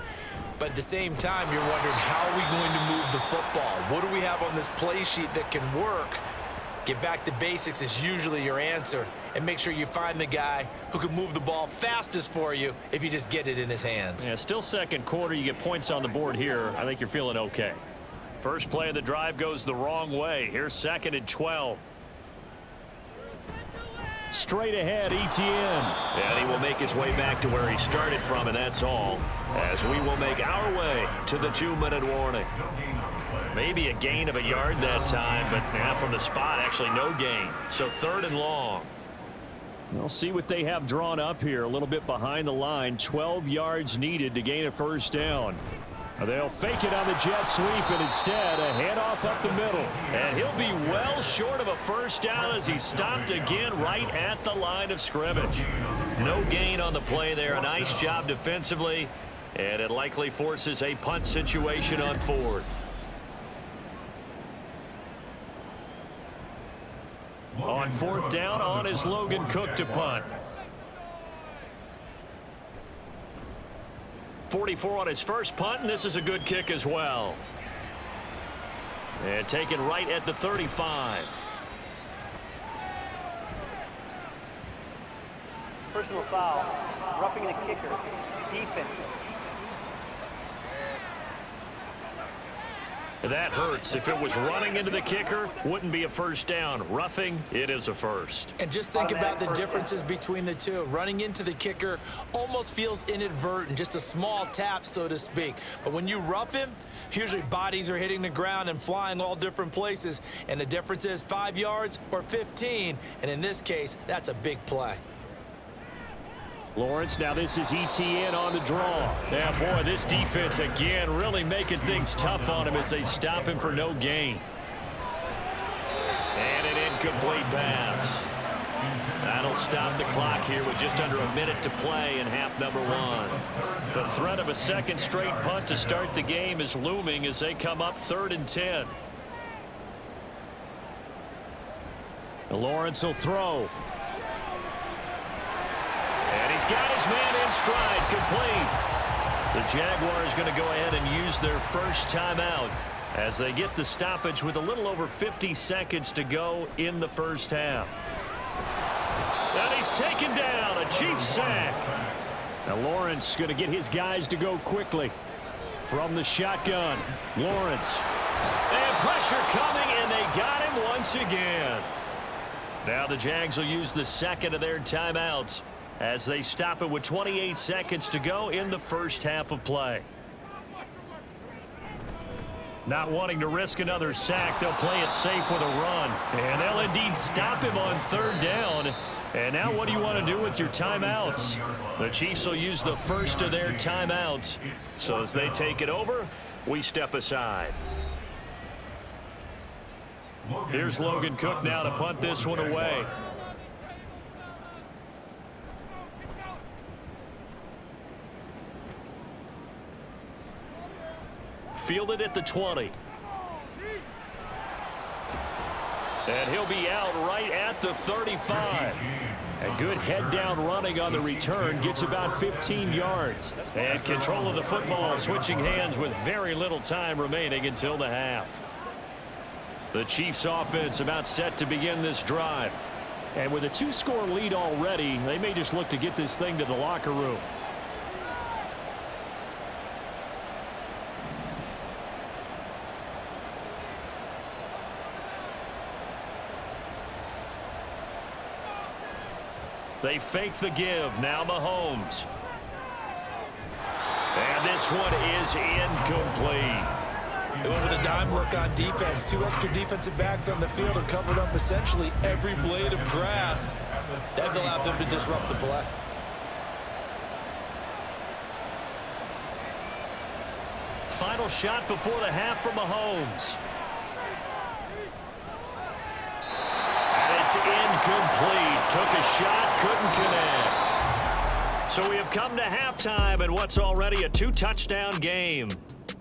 But at the same time, you're wondering, how are we going to move the football? What do we have on this play sheet that can work? Get back to basics is usually your answer. And make sure you find the guy who can move the ball fastest for you if you just get it in his hands. Yeah, still 2nd quarter. You get points on the board here. I think you're feeling okay. First play of the drive goes the wrong way. Here's 2nd and 12. Straight ahead, Etienne. And he will make his way back to where he started from, and that's all. As we will make our way to the 2-minute warning. Maybe a gain of a yard that time, but now from the spot, actually no gain. So 3rd and long. We'll see what they have drawn up here. A little bit behind the line. 12 yards needed to gain a 1st down. They'll fake it on the jet sweep, and instead a handoff up the middle. And he'll be well short of a 1st down as he's stopped again right at the line of scrimmage. No gain on the play there. A nice job defensively, and it likely forces a punt situation on 4th. On 4th down, on is Logan Cook to punt. 44 on his first punt, and this is a good kick as well. And taken right at the 35. Personal foul, roughing the kicker, defense. That hurts. If it was running into the kicker, wouldn't be a 1st down. Roughing, it is a 1st. And just think about the differences between the two. Running into the kicker almost feels inadvertent, just a small tap, so to speak. But when you rough him, usually bodies are hitting the ground and flying all different places. And the difference is 5 yards or 15. And in this case, that's a big play. Lawrence, now this is ETN on the draw. Yeah, boy, this defense again really making things tough on him as they stop him for no gain. And an incomplete pass. That'll stop the clock here with just under a minute to play in half number one. The threat of a second straight punt to start the game is looming as they come up 3rd and 10. Lawrence will throw. And he's got his man in stride, complete. The Jaguars going to go ahead and use their first timeout as they get the stoppage with a little over 50 seconds to go in the first half. And he's taken down, a Chiefs sack. Now Lawrence going to get his guys to go quickly. From the shotgun, Lawrence. And pressure coming, and they got him once again. Now the Jags will use the second of their timeouts as they stop it with 28 seconds to go in the first half of play. Not wanting to risk another sack, they'll play it safe with a run. And they'll indeed stop him on 3rd down. And now what do you want to do with your timeouts? The Chiefs will use the first of their timeouts. So as they take it over, we step aside. Here's Logan Cook now to punt this one away. Fielded at the 20. And he'll be out right at the 35. A good head-down running on the return. Gets about 15 yards. And control of the football switching hands with very little time remaining until the half. The Chiefs offense about set to begin this drive. And with a 2-score lead already, they may just look to get this thing to the locker room. They fake the give. Now Mahomes. And this one is incomplete. They went with a dime look on defense. 2 extra defensive backs on the field and covered up essentially every blade of grass. That allowed them to disrupt the play. Final shot before the half from Mahomes. It's incomplete. Took a shot, couldn't connect. So we have come to halftime in what's already a 2-touchdown game.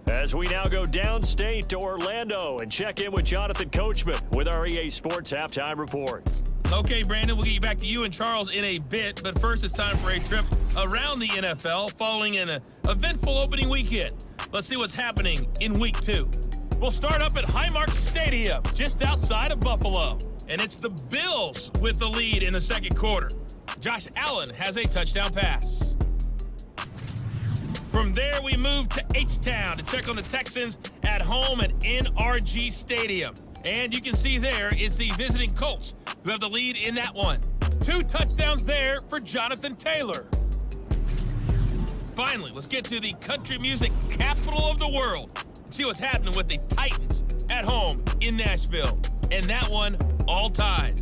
As we now go downstate to Orlando and check in with Jonathan Coachman with our EA Sports Halftime Report. Okay, Brandon, we'll get you back to you and Charles in a bit, but first it's time for a trip around the NFL following an eventful opening weekend. Let's see what's happening in Week 2. We'll start up at Highmark Stadium, just outside of Buffalo. And it's the Bills with the lead in the second quarter. Josh Allen has a touchdown pass. From there, we move to H-Town to check on the Texans at home at NRG Stadium. And you can see there is the visiting Colts who have the lead in that one. 2 touchdowns there for Jonathan Taylor. Finally, let's get to the country music capital of the world and see what's happening with the Titans at home in Nashville. And that one all tied.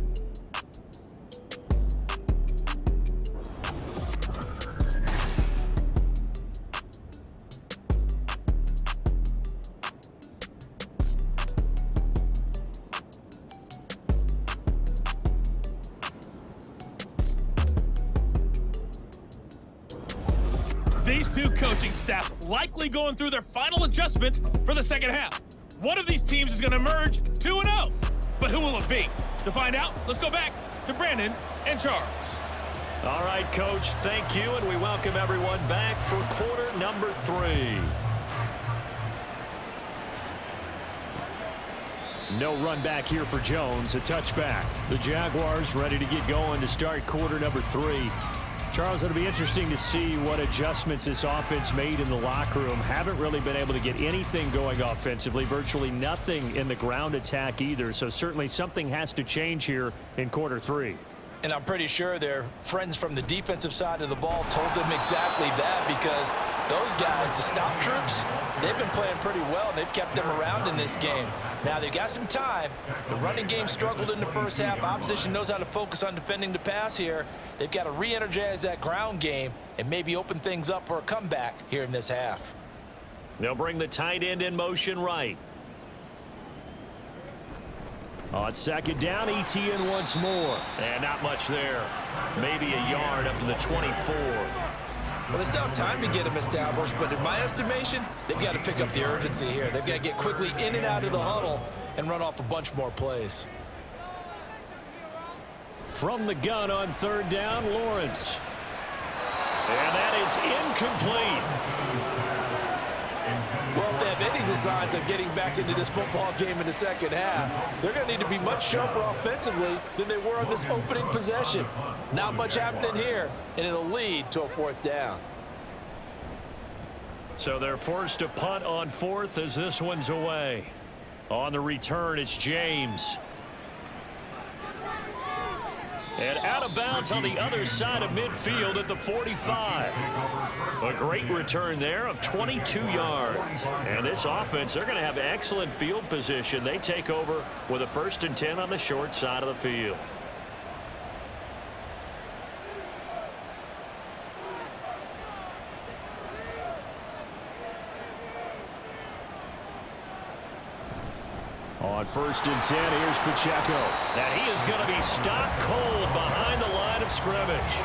These two coaching staffs likely going through their final adjustments for the second half. One of these teams is going to emerge 2-0. But who will it be? To find out, let's go back to Brandon and Charles. All right, Coach, thank you, and we welcome everyone back for quarter number 3. No run back here for Jones, a touchback. The Jaguars ready to get going to start quarter number 3. Charles, it'll be interesting to see what adjustments this offense made in the locker room. Haven't really been able to get anything going offensively, virtually nothing in the ground attack either. So certainly something has to change here in quarter 3. And I'm pretty sure their friends from the defensive side of the ball told them exactly that, because Those guys, the stop troops, they've been playing pretty well, and they've kept them around in this game. Now, they've got some time. The running game struggled in the first half. Opposition knows how to focus on defending the pass here. They've got to re-energize that ground game and maybe open things up for a comeback here in this half. They'll bring the tight end in motion right. On second down, ETN once more. And not much there. Maybe a yard up to the 24. Well, they still have time to get him established, but in my estimation, they've got to pick up the urgency here. They've got to get quickly in and out of the huddle and run off a bunch more plays. From the gun on third down, Lawrence. And that is incomplete. Well, if they have any designs of getting back into this football game in the second half, they're going to need to be much sharper offensively than they were on this opening possession. Not much happening here, and it'll lead to a fourth down. So they're forced to punt on fourth as this one's away. On the return, it's James. And out of bounds on the other side of midfield at the 45. A great return there of 22 yards. And this offense, they're going to have excellent field position. They take over with a 1st and 10 on the short side of the field. On 1st and 10, here's Pacheco. And he is going to be stopped cold behind the line of scrimmage.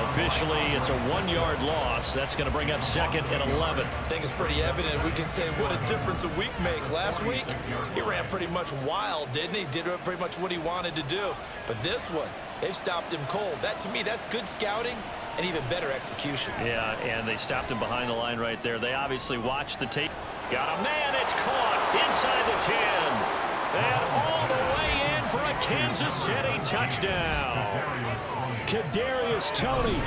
Officially, it's a 1-yard loss. That's going to bring up 2nd and 11. I think it's pretty evident. We can say what a difference a week makes. Last week, he ran pretty much wild, didn't he? Did pretty much what he wanted to do. But this one, they've stopped him cold. That, to me, that's good scouting and even better execution. Yeah, and they stopped him behind the line right there. They obviously watched the tape. Got a man. It's caught inside the 10. And all the way in for a Kansas City touchdown. Kadarius Toney,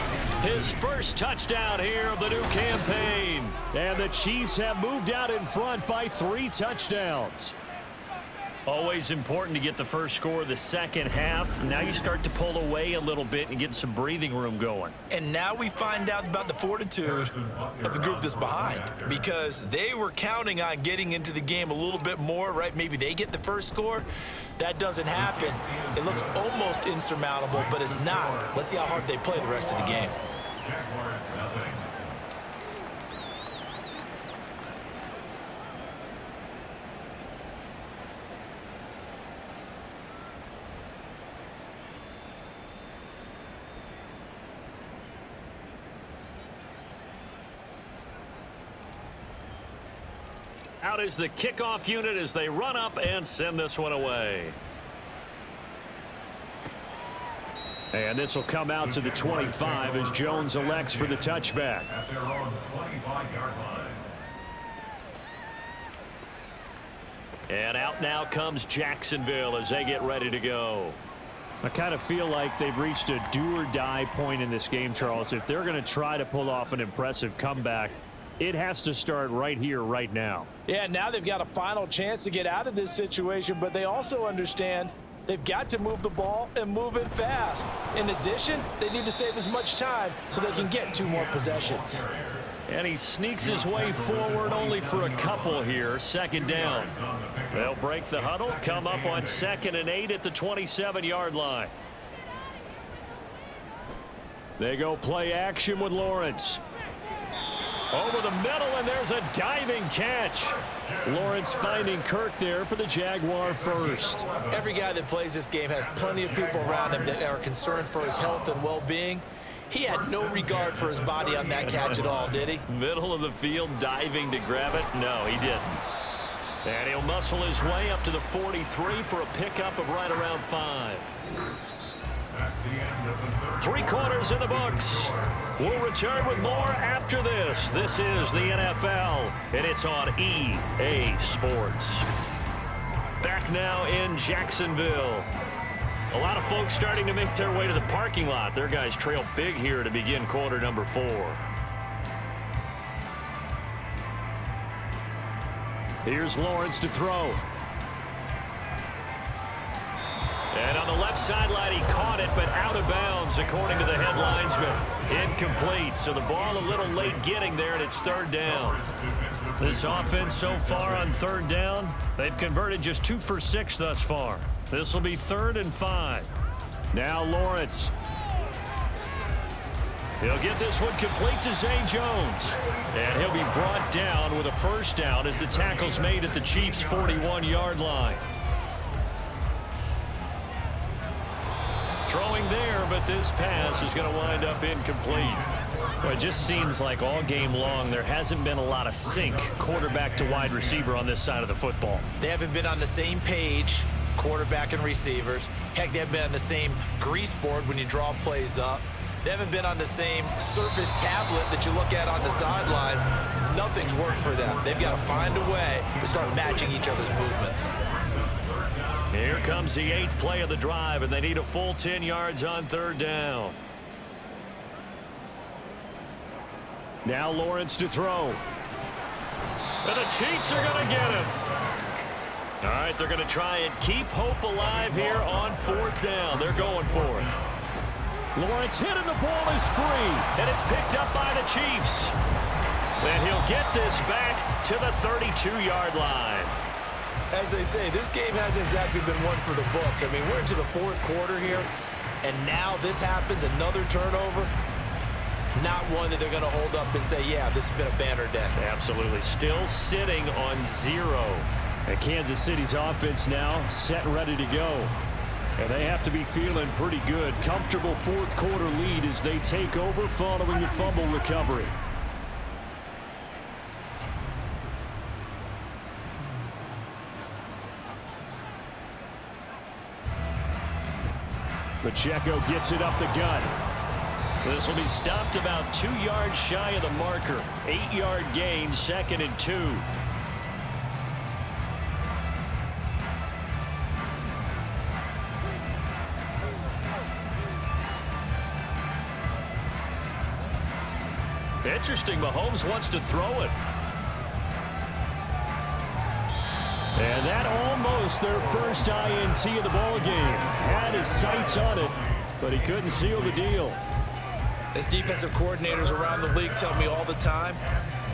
his first touchdown here of the new campaign. And the Chiefs have moved out in front by 3 touchdowns. Always important to get the first score of the second half. Now you start to pull away a little bit and get some breathing room going. And now we find out about the fortitude of the group that's behind, because they were counting on getting into the game a little bit more, right? Maybe they get the first score. That doesn't happen. It looks almost insurmountable, but it's not. Let's see how hard they play the rest of the game. Out is the kickoff unit as they run up and send this one away. And this will come out to the 25 as Jones elects for the touchback. At their own 25-yard line. And out now comes Jacksonville as they get ready to go. I kind of feel like they've reached a do-or-die point in this game, Charles. If they're going to try to pull off an impressive comeback, it has to start right here, right now. Yeah, now they've got a final chance to get out of this situation, but they also understand they've got to move the ball and move it fast. In addition, they need to save as much time so they can get 2 more possessions. And he sneaks his way forward only for a couple here. 2nd down. They'll break the huddle, come up on 2nd and 8 at the 27-yard line. They go play action with Lawrence. Over the middle, and there's a diving catch. Lawrence finding Kirk there for the Jaguar first. Every guy that plays this game has plenty of people around him that are concerned for his health and well-being. He had no regard for his body on that catch at all, did he? Middle of the field, diving to grab it. No, he didn't. And he'll muscle his way up to the 43 for a pickup of right around 5. That's the end of the third. 3 quarters in the books. We'll return with more after this. This is the NFL, and it's on EA Sports. Back now in Jacksonville. A lot of folks starting to make their way to the parking lot. Their guys trail big here to begin quarter number 4. Here's Lawrence to throw. And on the left sideline, he caught it, but out of bounds, according to the head linesman. Incomplete, so the ball a little late getting there, and it's third down. This offense so far on third down, they've converted just 2 for 6 thus far. This will be 3rd and 5. Now Lawrence. He'll get this one complete to Zay Jones. And he'll be brought down with a first down as the tackle's made at the Chiefs' 41-yard line. Throwing there, but this pass is going to wind up incomplete. Well, it just seems like all game long there hasn't been a lot of sync quarterback to wide receiver on this side of the football. They haven't been on the same page, quarterback and receivers. Heck, they haven't been on the same grease board when you draw plays up. They haven't been on the same Surface tablet that you look at on the sidelines. Nothing's worked for them. They've got to find a way to start matching each other's movements. Here comes the 8th play of the drive, and they need a full 10 yards on third down. Now Lawrence to throw. And the Chiefs are going to get him. All right, they're going to try and keep hope alive here on 4th down. They're going for it. Lawrence hit and the ball is free, and it's picked up by the Chiefs. And he'll get this back to the 32-yard line. As they say, this game hasn't exactly been one for the books. I mean, we're into the 4th quarter here, and now this happens, another turnover. Not one that they're going to hold up and say, yeah, this has been a banner day. Absolutely. Still sitting on 0. And Kansas City's offense now set and ready to go. And they have to be feeling pretty good. Comfortable 4th quarter lead as they take over following the fumble recovery. Pacheco gets it up the gut. This will be stopped about 2 yards shy of the marker. 8-yard gain, 2nd and 2. Interesting, Mahomes wants to throw it. And that almost their first INT of the ball game. Had his sights on it, but he couldn't seal the deal. As defensive coordinators around the league tell me all the time,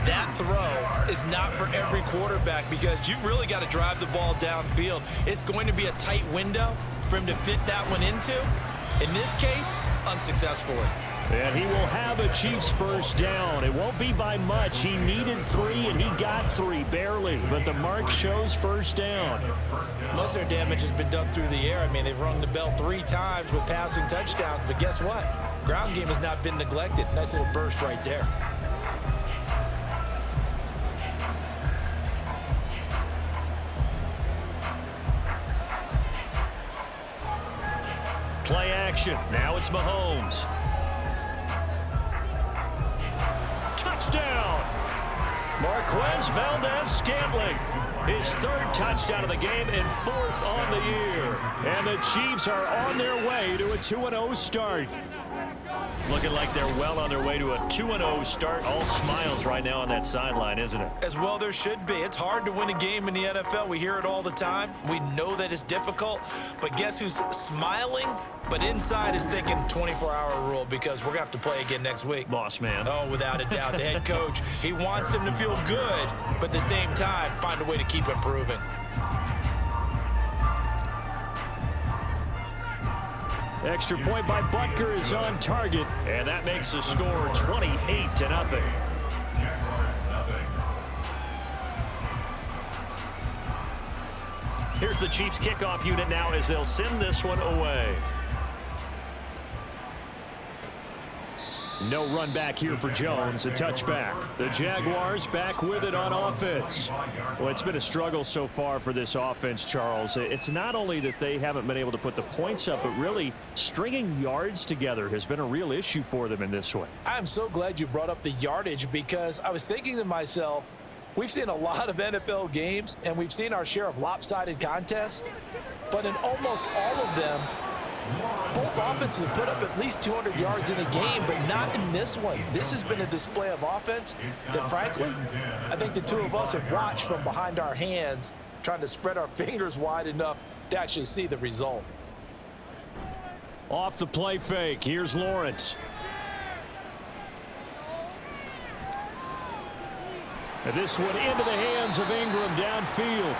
that throw is not for every quarterback because you've really got to drive the ball downfield. It's going to be a tight window for him to fit that one into. In this case, unsuccessfully. And he will have a Chiefs first down. It won't be by much. He needed 3, and he got 3, barely. But the mark shows first down. Most of their damage has been done through the air. I mean, they've rung the bell 3 times with passing touchdowns. But guess what? Ground game has not been neglected. Nice little burst right there. Play action. Now it's Mahomes. Touchdown! Marquez Valdez-Scantling. His 3rd touchdown of the game and 4th on the year. And the Chiefs are on their way to a 2-0 start. Looking like they're well on their way to a 2-0 start. All smiles right now on that sideline, isn't it? As well there should be. It's hard to win a game in the NFL. We hear it all the time. We know that it's difficult. But guess who's smiling? But inside is thinking 24-hour rule because we're going to have to play again next week. Boss man. Oh, without a doubt. The head coach, he wants them to feel good, but at the same time, find a way to keep improving. Extra point by Butker is on target, and that makes the score 28-0. Here's the Chiefs kickoff unit now as they'll send this one away. No run back here for Jones, a touchback. The Jaguars back with it on offense. Well, it's been a struggle so far for this offense, Charles. It's not only that they haven't been able to put the points up, but really stringing yards together has been a real issue for them in this one. I'm so glad you brought up the yardage because I was thinking to myself, we've seen a lot of NFL games and we've seen our share of lopsided contests, but in almost all of them, both offenses have put up at least 200 yards in a game, but not in this one. This has been a display of offense that, frankly, I think the two of us have watched from behind our hands, trying to spread our fingers wide enough to actually see the result. Off the play fake, here's Lawrence. And this one into the hands of Ingram downfield.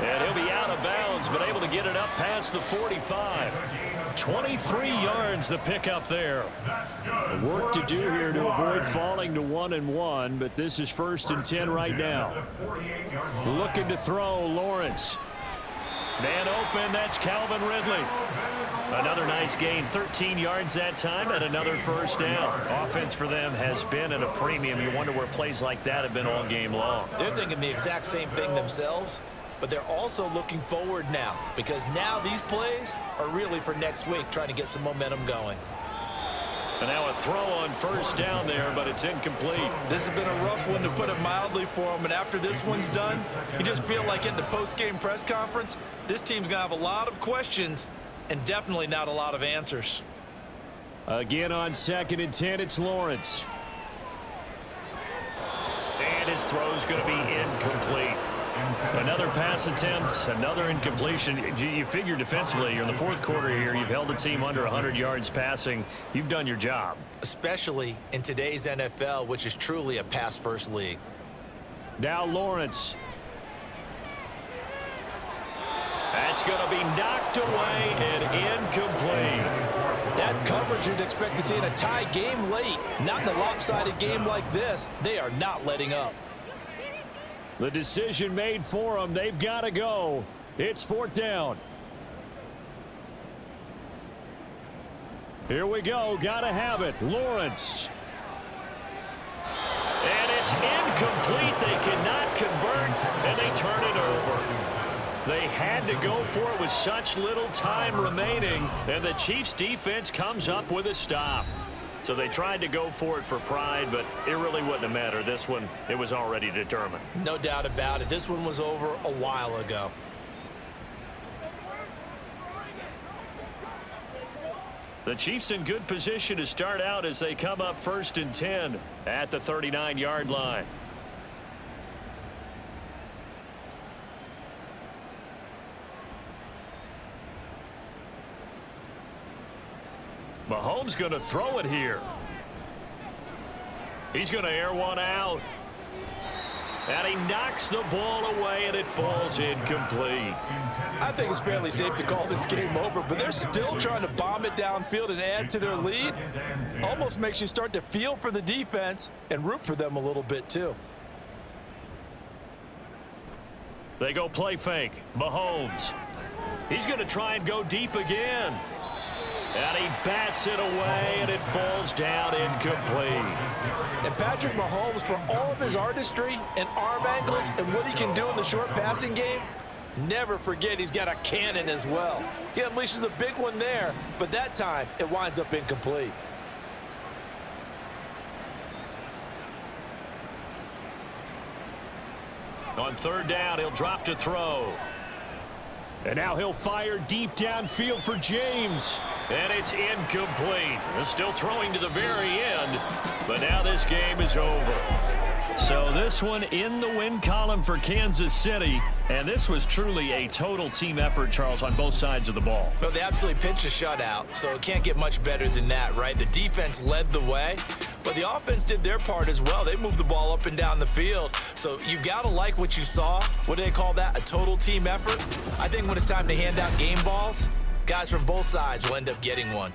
And he'll be out of bounds, but able to get it up past the 45. 23 yards the pick up there. Work to do here to avoid falling to 1-1, but this is 1st and 10 right now. Looking to throw, Lawrence. Man open, that's Calvin Ridley. Another nice gain, 13 yards that time, and another first down. Offense for them has been at a premium. You wonder where plays like that have been all game long. They're thinking the exact same thing themselves, but they're also looking forward now, because now these plays are really for next week, trying to get some momentum going. And now a throw on first down there, but it's incomplete. This has been a rough one, to put it mildly, for them. And after this one's done, you just feel like in the post-game press conference, this team's going to have a lot of questions and definitely not a lot of answers. Again on 2nd and 10, it's Lawrence. And his throw's going to be incomplete. Another pass attempt, another incompletion. You figure defensively, you're in the 4th quarter here, you've held the team under 100 yards passing. You've done your job. Especially in today's NFL, which is truly a pass-first league. Now Lawrence. That's going to be knocked away and incomplete. That's coverage you'd expect to see in a tie game late. Not in a lopsided game like this. They are not letting up. The decision made for them. They've got to go. It's 4th down. Here we go. Got to have it. Lawrence. And it's incomplete. They cannot convert, and they turn it over. They had to go for it with such little time remaining, and the Chiefs defense comes up with a stop. So they tried to go for it for pride, but it really wouldn't have mattered. This one, it was already determined. No doubt about it. This one was over a while ago. The Chiefs in good position to start out as they come up 1st and 10 at the 39-yard line. Mahomes going to throw it here. He's going to air one out. And he knocks the ball away, and it falls incomplete. I think it's fairly safe to call this game over, but they're still trying to bomb it downfield and add to their lead. Almost makes you start to feel for the defense and root for them a little bit, too. They go play fake. Mahomes. He's going to try and go deep again. And he bats it away, and it falls down incomplete. And Patrick Mahomes, for all of his artistry and arm angles and what he can do in the short passing game, never forget he's got a cannon as well. He unleashes a big one there, but that time it winds up incomplete. On 3rd down, he'll drop to throw. And now he'll fire deep downfield for James. And it's incomplete. They're still throwing to the very end, but now this game is over. So this one in the win column for Kansas City, and this was truly a total team effort, Charles, on both sides of the ball. Well, they absolutely pitched a shutout, so it can't get much better than that, right? The defense led the way, but the offense did their part as well. They moved the ball up and down the field, so you've got to like what you saw. What do they call that? A total team effort? I think when it's time to hand out game balls, guys from both sides will end up getting one.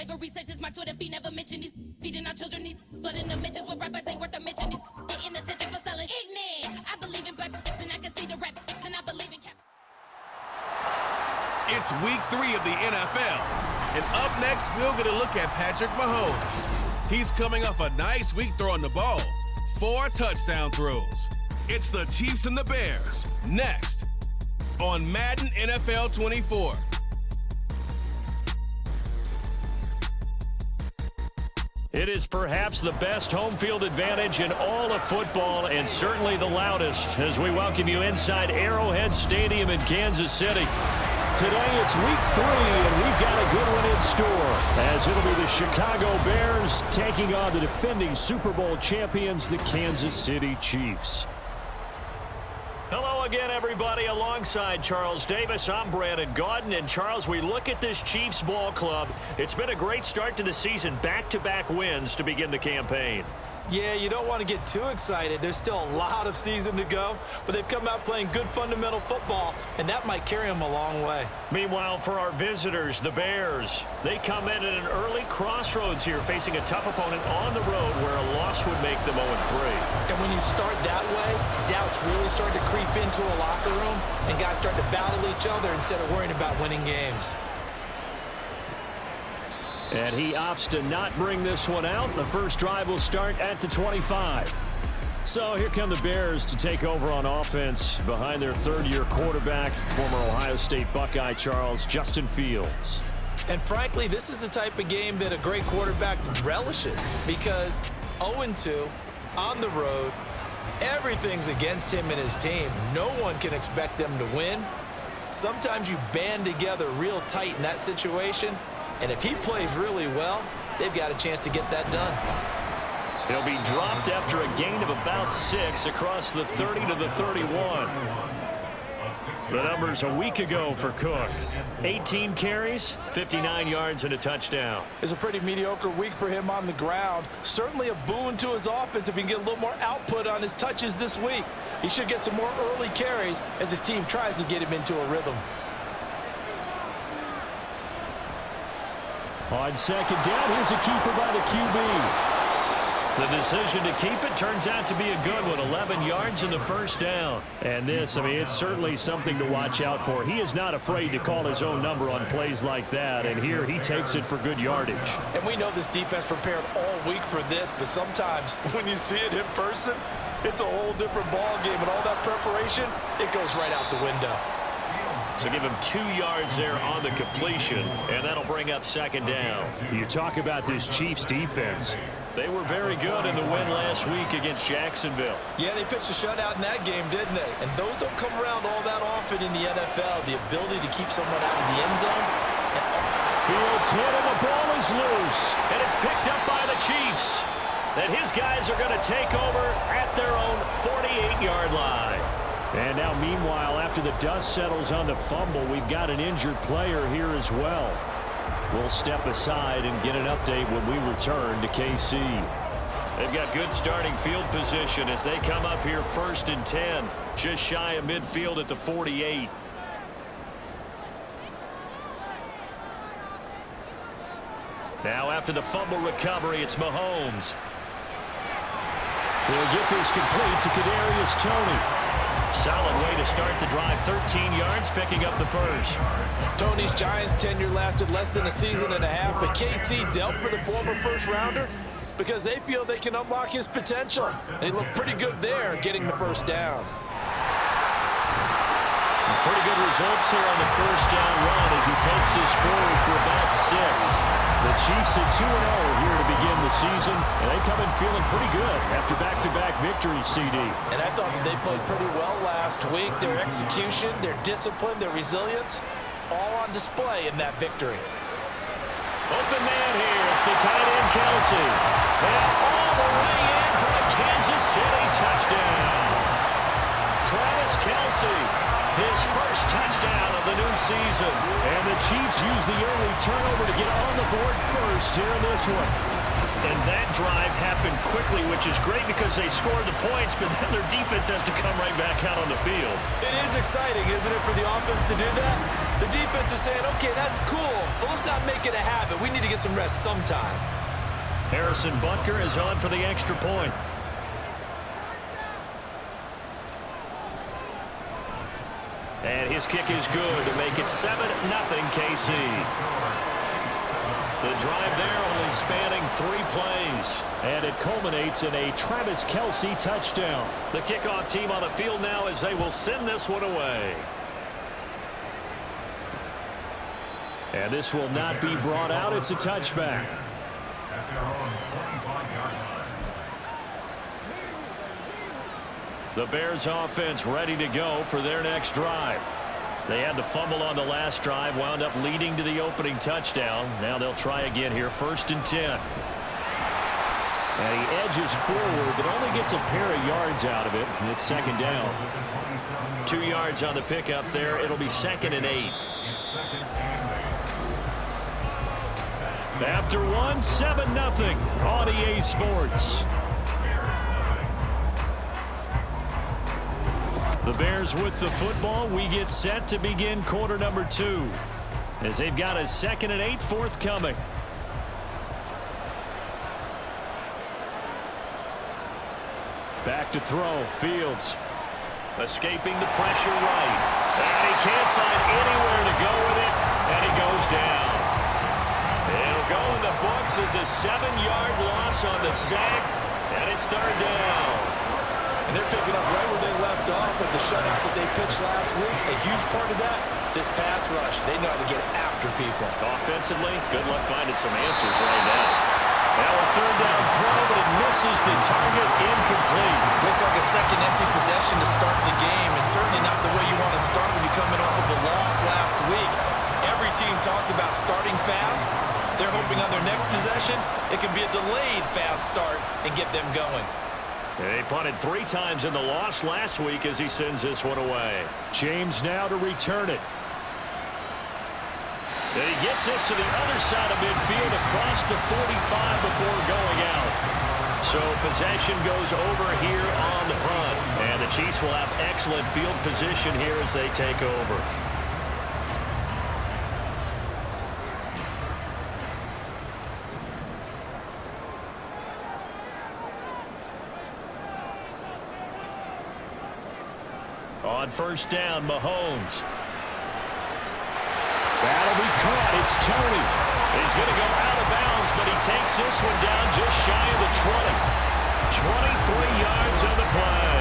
never researches my Twitter feed, never mention these feeding our children these, but in the mentions with rappers ain't worth a mention. These getting attention for selling ignorant. I believe in black and I can see the rap, and I believe in cap. It's week 3 of the NFL. And up next, we'll get a look at Patrick Mahomes. He's coming off a nice week throwing the ball. 4 touchdown throws. It's the Chiefs and the Bears. Next on Madden NFL 24. It is perhaps the best home field advantage in all of football, and certainly the loudest, as we welcome you inside Arrowhead Stadium in Kansas City. Today it's week 3, and we've got a good one in store, as it'll be the Chicago Bears taking on the defending Super Bowl champions, the Kansas City Chiefs. Hello again, everybody. Alongside Charles Davis, I'm Brandon Gaudin. And Charles, we look at this Chiefs ball club. It's been a great start to the season, back-to-back wins to begin the campaign. Yeah, you don't want to get too excited. There's still a lot of season to go, but they've come out playing good fundamental football, and that might carry them a long way. Meanwhile, for our visitors, the Bears, they come in at an early crossroads here, facing a tough opponent on the road where a loss would make them 0-3. And when you start that way, doubts really start to creep into a locker room, and guys start to battle each other instead of worrying about winning games. And he opts to not bring this one out. The first drive will start at the 25. So here come the Bears to take over on offense behind their third-year quarterback, former Ohio State Buckeye Charles, Justin Fields. And frankly, this is the type of game that a great quarterback relishes, because 0-2 on the road, everything's against him and his team. No one can expect them to win. Sometimes you band together real tight in that situation, and if he plays really well, they've got a chance to get that done. He'll be dropped after a gain of about 6 across the 30 to the 31. The numbers a week ago for Cook. 18 carries, 59 yards, and a touchdown. It's a pretty mediocre week for him on the ground. Certainly a boon to his offense if he can get a little more output on his touches this week. He should get some more early carries as his team tries to get him into a rhythm. On second down, here's a keeper by the QB. The decision to keep it turns out to be a good one. 11 yards in the first down. And this, I mean, it's certainly something to watch out for. He is not afraid to call his own number on plays like that. And here he takes it for good yardage. And we know this defense prepared all week for this, but sometimes when you see it in person, it's a whole different ball game. And all that preparation, it goes right out the window. So give him 2 yards there on the completion, and that'll bring up second down. You talk about this Chiefs defense. They were very good in the win last week against Jacksonville. Yeah, they pitched a shutout in that game, didn't they? And those don't come around all that often in the NFL. The ability to keep someone out of the end zone. Fields hit, and the ball is loose. And it's picked up by the Chiefs. And his guys are going to take over at their own 48-yard line. And now, meanwhile, after the dust settles on the fumble, we've got an injured player here as well. We'll step aside and get an update when we return to KC. They've got good starting field position as they come up here 1st and 10, just shy of midfield at the 48. Now, after the fumble recovery, it's Mahomes. We'll get this complete to Kadarius Toney. Solid way to start the drive. 13 yards, picking up the first. Tony's Giants tenure lasted less than a season and a half, but KC dealt for the former first-rounder because they feel they can unlock his potential. They look pretty good there, getting the first down. Pretty good results here on the first down run as he takes this forward for about 6. The Chiefs at 2-0 here to begin the season, and they come in feeling pretty good after back-to-back victories, CD. And I thought that they played pretty well last week. Their execution, their discipline, their resilience, all on display in that victory. Open man here. It's the tight end, Kelsey. And all the way in for a Kansas City touchdown. Travis Kelsey, his first touchdown of the new season. And the Chiefs use the early turnover to get on the board first here in this one. and that drive happened quickly, which is great because they scored the points, but then their defense has to come right back out on the field. It is exciting, isn't it, for the offense to do that? The defense is saying, okay, that's cool, but let's not make it a habit. We need to get some rest sometime. Harrison Butker is on for the extra point. And his kick is good to make it 7-0 KC. The drive there only spanning 3 plays. And it culminates in a Travis Kelce touchdown. The kickoff team on the field now as they will send this one away. And this will not be brought out. It's a touchback. At their own 45-yard line. The Bears offense ready to go for their next drive. They had the fumble on the last drive, wound up leading to the opening touchdown. Now they'll try again here, 1st and 10. And he edges forward, but only gets a pair of yards out of it. And it's 2nd down. 2 yards on the pickup there. It'll be 2nd and 8. After one, 7-0 on EA Sports. The Bears with the football. We get set to begin quarter number 2 as they've got a 2nd and 8 forthcoming. Back to throw. Fields escaping the pressure right. And he can't find anywhere to go with it. And he goes down. It'll go in the books as a 7-yard loss on the sack. And it's 3rd down. And they're picking up right where they left off with the shutout that they pitched last week. A huge part of that, this pass rush. They know how to get after people. Offensively, good luck finding some answers right now. Now a 3rd down throw, but it misses the target. Incomplete. Looks like a second empty possession to start the game, and certainly not the way you want to start when you come in off of a loss last week. Every team talks about starting fast. They're hoping on their next possession, it can be a delayed fast start and get them going. They punted 3 times in the loss last week as he sends this one away. James now to return it. And he gets this to the other side of midfield across the 45 before going out. So possession goes over here on the punt. And the Chiefs will have excellent field position here as they take over. On 1st down, Mahomes. That'll be caught. It's Tony. He's going to go out of bounds, but he takes this one down just shy of the 20. 23 yards on the play.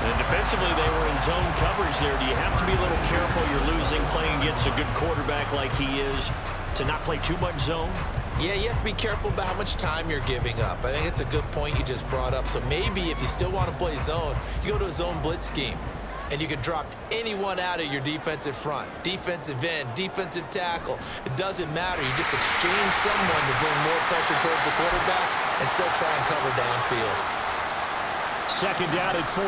And defensively, they were in zone coverage there. Do you have to be a little careful? You're losing playing against a good quarterback like he is to not play too much zone? Yeah, you have to be careful about how much time you're giving up. I think it's a good point you just brought up. So maybe if you still want to play zone, you go to a zone blitz scheme. And you can drop anyone out of your defensive front. Defensive end, defensive tackle. It doesn't matter. You just exchange someone to bring more pressure towards the quarterback and still try and cover downfield. 2nd down and 4.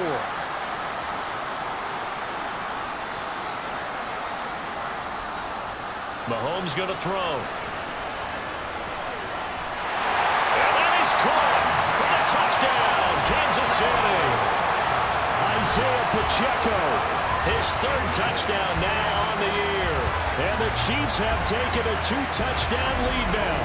Mahomes going to throw. Caught for a touchdown, Kansas City. Isaiah Pacheco, his 3rd touchdown now on the year. And the Chiefs have taken a 2-touchdown lead now.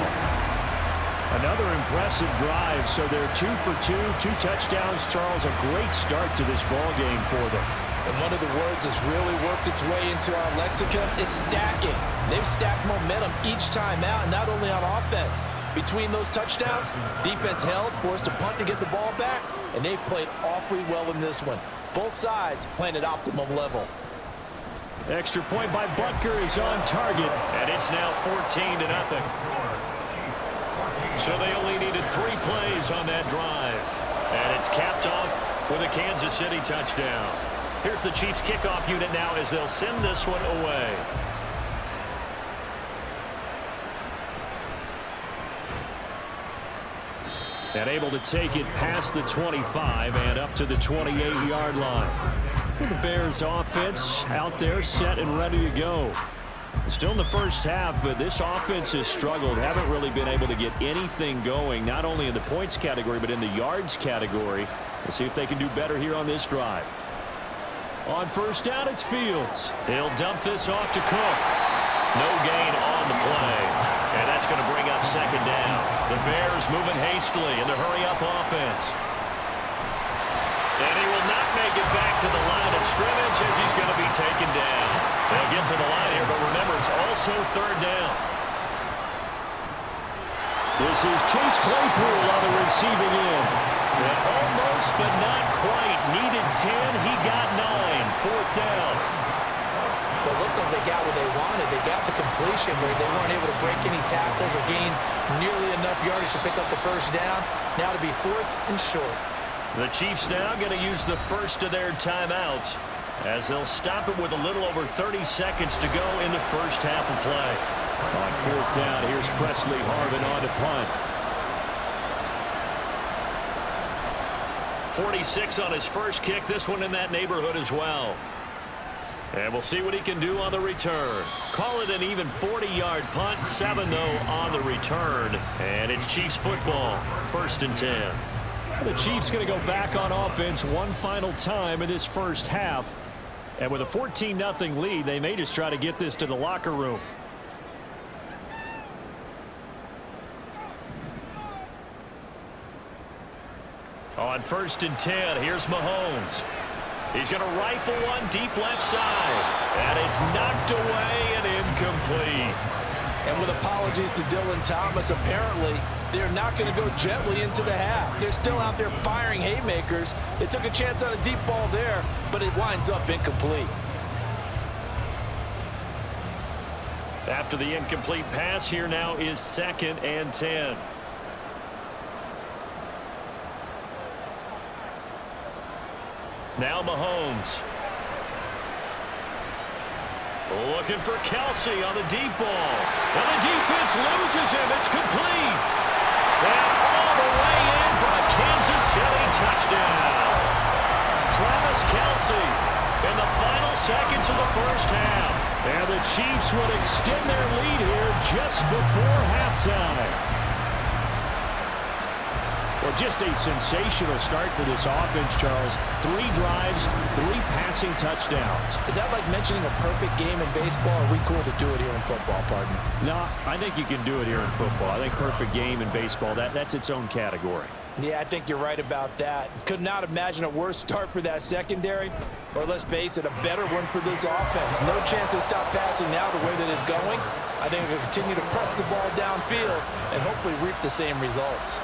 Another impressive drive, so they're 2 for 2, 2 touchdowns. Charles, a great start to this ball game for them. And one of the words that's really worked its way into our lexicon is stacking. They've stacked momentum each time out, not only on offense. Between those touchdowns, defense held, forced a punt to get the ball back, and they've played awfully well in this one. Both sides playing at optimum level. Extra point by Butker is on target, and it's now 14-0. So they only needed 3 plays on that drive. And it's capped off with a Kansas City touchdown. Here's the Chiefs kickoff unit now as they'll send this one away. And able to take it past the 25 and up to the 28-yard line. The Bears offense out there set and ready to go. Still in the first half, but this offense has struggled. Haven't really been able to get anything going, not only in the points category, but in the yards category. We'll see if they can do better here on this drive. On first down, it's Fields. He'll dump this off to Cook. No gain on the play. And that's going to bring up second down. The Bears moving hastily in the hurry-up offense. And he will not make it back to the line of scrimmage as he's going to be taken down. They'll get to the line here, but remember, it's also third down. This is Chase Claypool on the receiving end. And almost, but not quite. Needed 10. He got 9. Fourth down. Well, it looks like they got what they wanted. They got the completion, but they weren't able to break any tackles or gain nearly enough yardage to pick up the first down. Now to be fourth and short. The Chiefs now going to use the first of their timeouts as they'll stop it with a little over 30 seconds to go in the first half of play. On fourth down, here's Presley Harvin on to punt. 46 on his first kick. This one in that neighborhood as well. And we'll see what he can do on the return. Call it an even 40-yard punt. 7, though, on the return. And it's Chiefs football. First and 10. The Chiefs going to go back on offense one final time in this first half. And with a 14-0 lead, they may just try to get this to the locker room. On first and 10, here's Mahomes. He's going to rifle one deep left side. And it's knocked away and incomplete. And with apologies to Dylan Thomas, apparently they're not going to go gently into the half. They're still out there firing haymakers. They took a chance on a deep ball there, but it winds up incomplete. After the incomplete pass, here now is 2nd and 10. Now Mahomes. Looking for Kelsey on the deep ball. And the defense loses him. It's complete. And all the way in for a Kansas City touchdown. Travis Kelsey in the final seconds of the first half. And the Chiefs would extend their lead here just before halftime. Well, just a sensational start for this offense, Charles. 3 drives, 3 passing touchdowns. Is that like mentioning a perfect game in baseball, or are we cool to do it here in football, partner? No, I think you can do it here in football. I think perfect game in baseball, that's its own category. Yeah, I think you're right about that. Could not imagine a worse start for that secondary, or let's face it, a better one for this offense. No chance to stop passing now the way that it's going. I think we'll continue to press the ball downfield and hopefully reap the same results.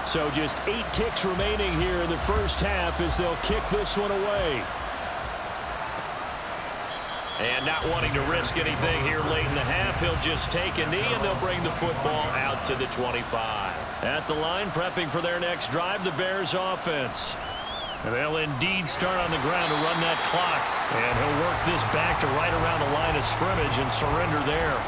So just 8 ticks remaining here in the first half as they'll kick this one away. And not wanting to risk anything here late in the half, he'll just take a knee and they'll bring the football out to the 25. At the line, prepping for their next drive, the Bears offense. They'll indeed start on the ground to run that clock. And he'll work this back to right around the line of scrimmage and surrender there.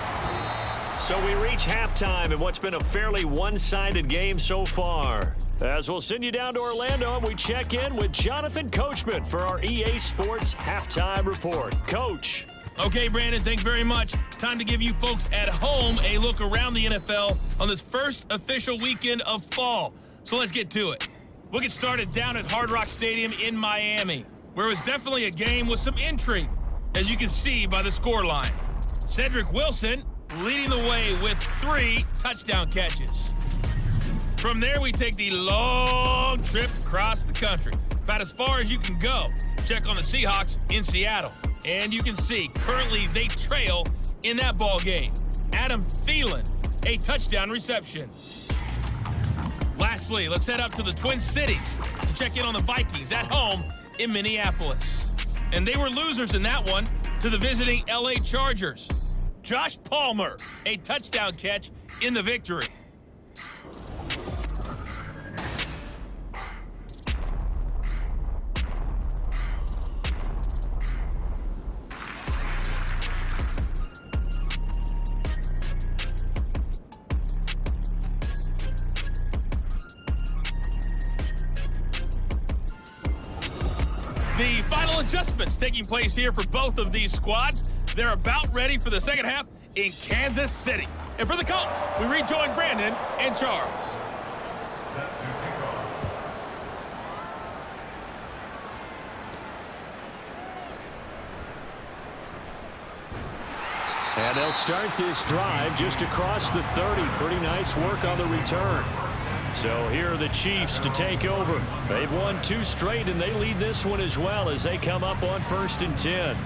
So we reach halftime in what's been a fairly one-sided game so far. As we'll send you down to Orlando, and we check in with Jonathan Coachman for our EA Sports Halftime Report. Coach. Okay, Brandon, thanks very much. Time to give you folks at home a look around the NFL on this first official weekend of fall. So let's get to it. We'll get started down at Hard Rock Stadium in Miami, where it was definitely a game with some intrigue, as you can see by the scoreline. Cedric Wilson leading the way with 3 touchdown catches. From there, we take the long trip across the country, about as far as you can go. Check on the Seahawks in Seattle. And you can see, currently they trail in that ball game. Adam Thielen, a touchdown reception. Lastly, let's head up to the Twin Cities to check in on the Vikings at home in Minneapolis. And they were losers in that one to the visiting LA Chargers. Josh Palmer, a touchdown catch in the victory. The final adjustments taking place here for both of these squads. They're about ready for the second half in Kansas City. And for the call, we rejoin Brandon and Charles. Set to kick off. And they'll start this drive just across the 30. Pretty nice work on the return. So here are the Chiefs to take over. They've won 2 straight, and they lead this one as well as they come up on 1st and 10.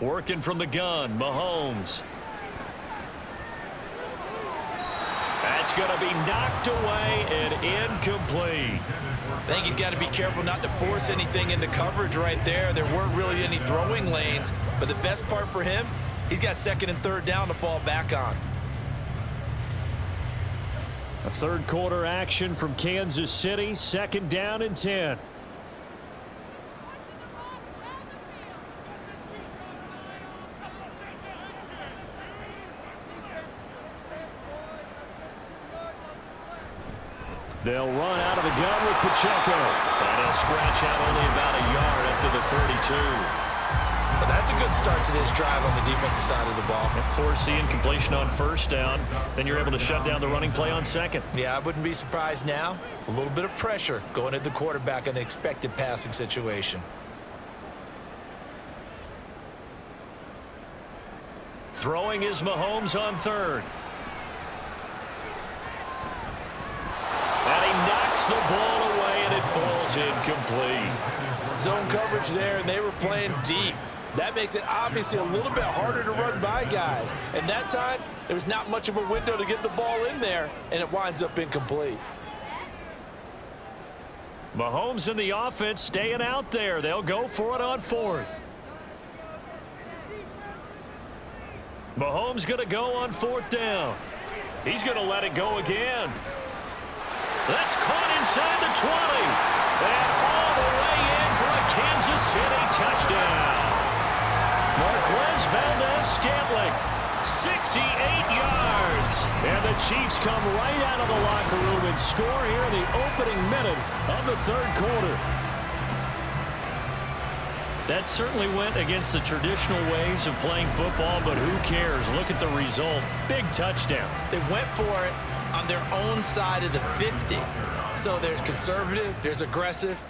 Working from the gun, Mahomes. That's going to be knocked away and incomplete. I think he's got to be careful not to force anything into coverage right there. There weren't really any throwing lanes, but the best part for him, he's got 2nd and 3rd down to fall back on. A 3rd quarter action from Kansas City, 2nd down and 10. They'll run out of the gun with Pacheco. And he'll scratch out only about a yard up to the 32. But that's a good start to this drive on the defensive side of the ball. Force the incompletion on 1st down. Then you're able to shut down the running play on 2nd. Yeah, I wouldn't be surprised now. A little bit of pressure going at the quarterback in an expected passing situation. Throwing is Mahomes on 3rd. And he knocks the ball away, and it falls incomplete. Zone coverage there, and they were playing deep. That makes it obviously a little bit harder to run by guys. And that time, there was not much of a window to get the ball in there, and it winds up incomplete. Mahomes and the offense staying out there. They'll go for it on 4th. Mahomes going to go on 4th down. He's going to let it go again. That's caught inside the 20. And all the way in for a Kansas City touchdown. Marquez Valdez-Scantling, 68 yards. And the Chiefs come right out of the locker room and score here in the opening minute of the 3rd quarter. That certainly went against the traditional ways of playing football, but who cares? Look at the result. Big touchdown. They went for it on their own side of the 50. So there's conservative, there's aggressive,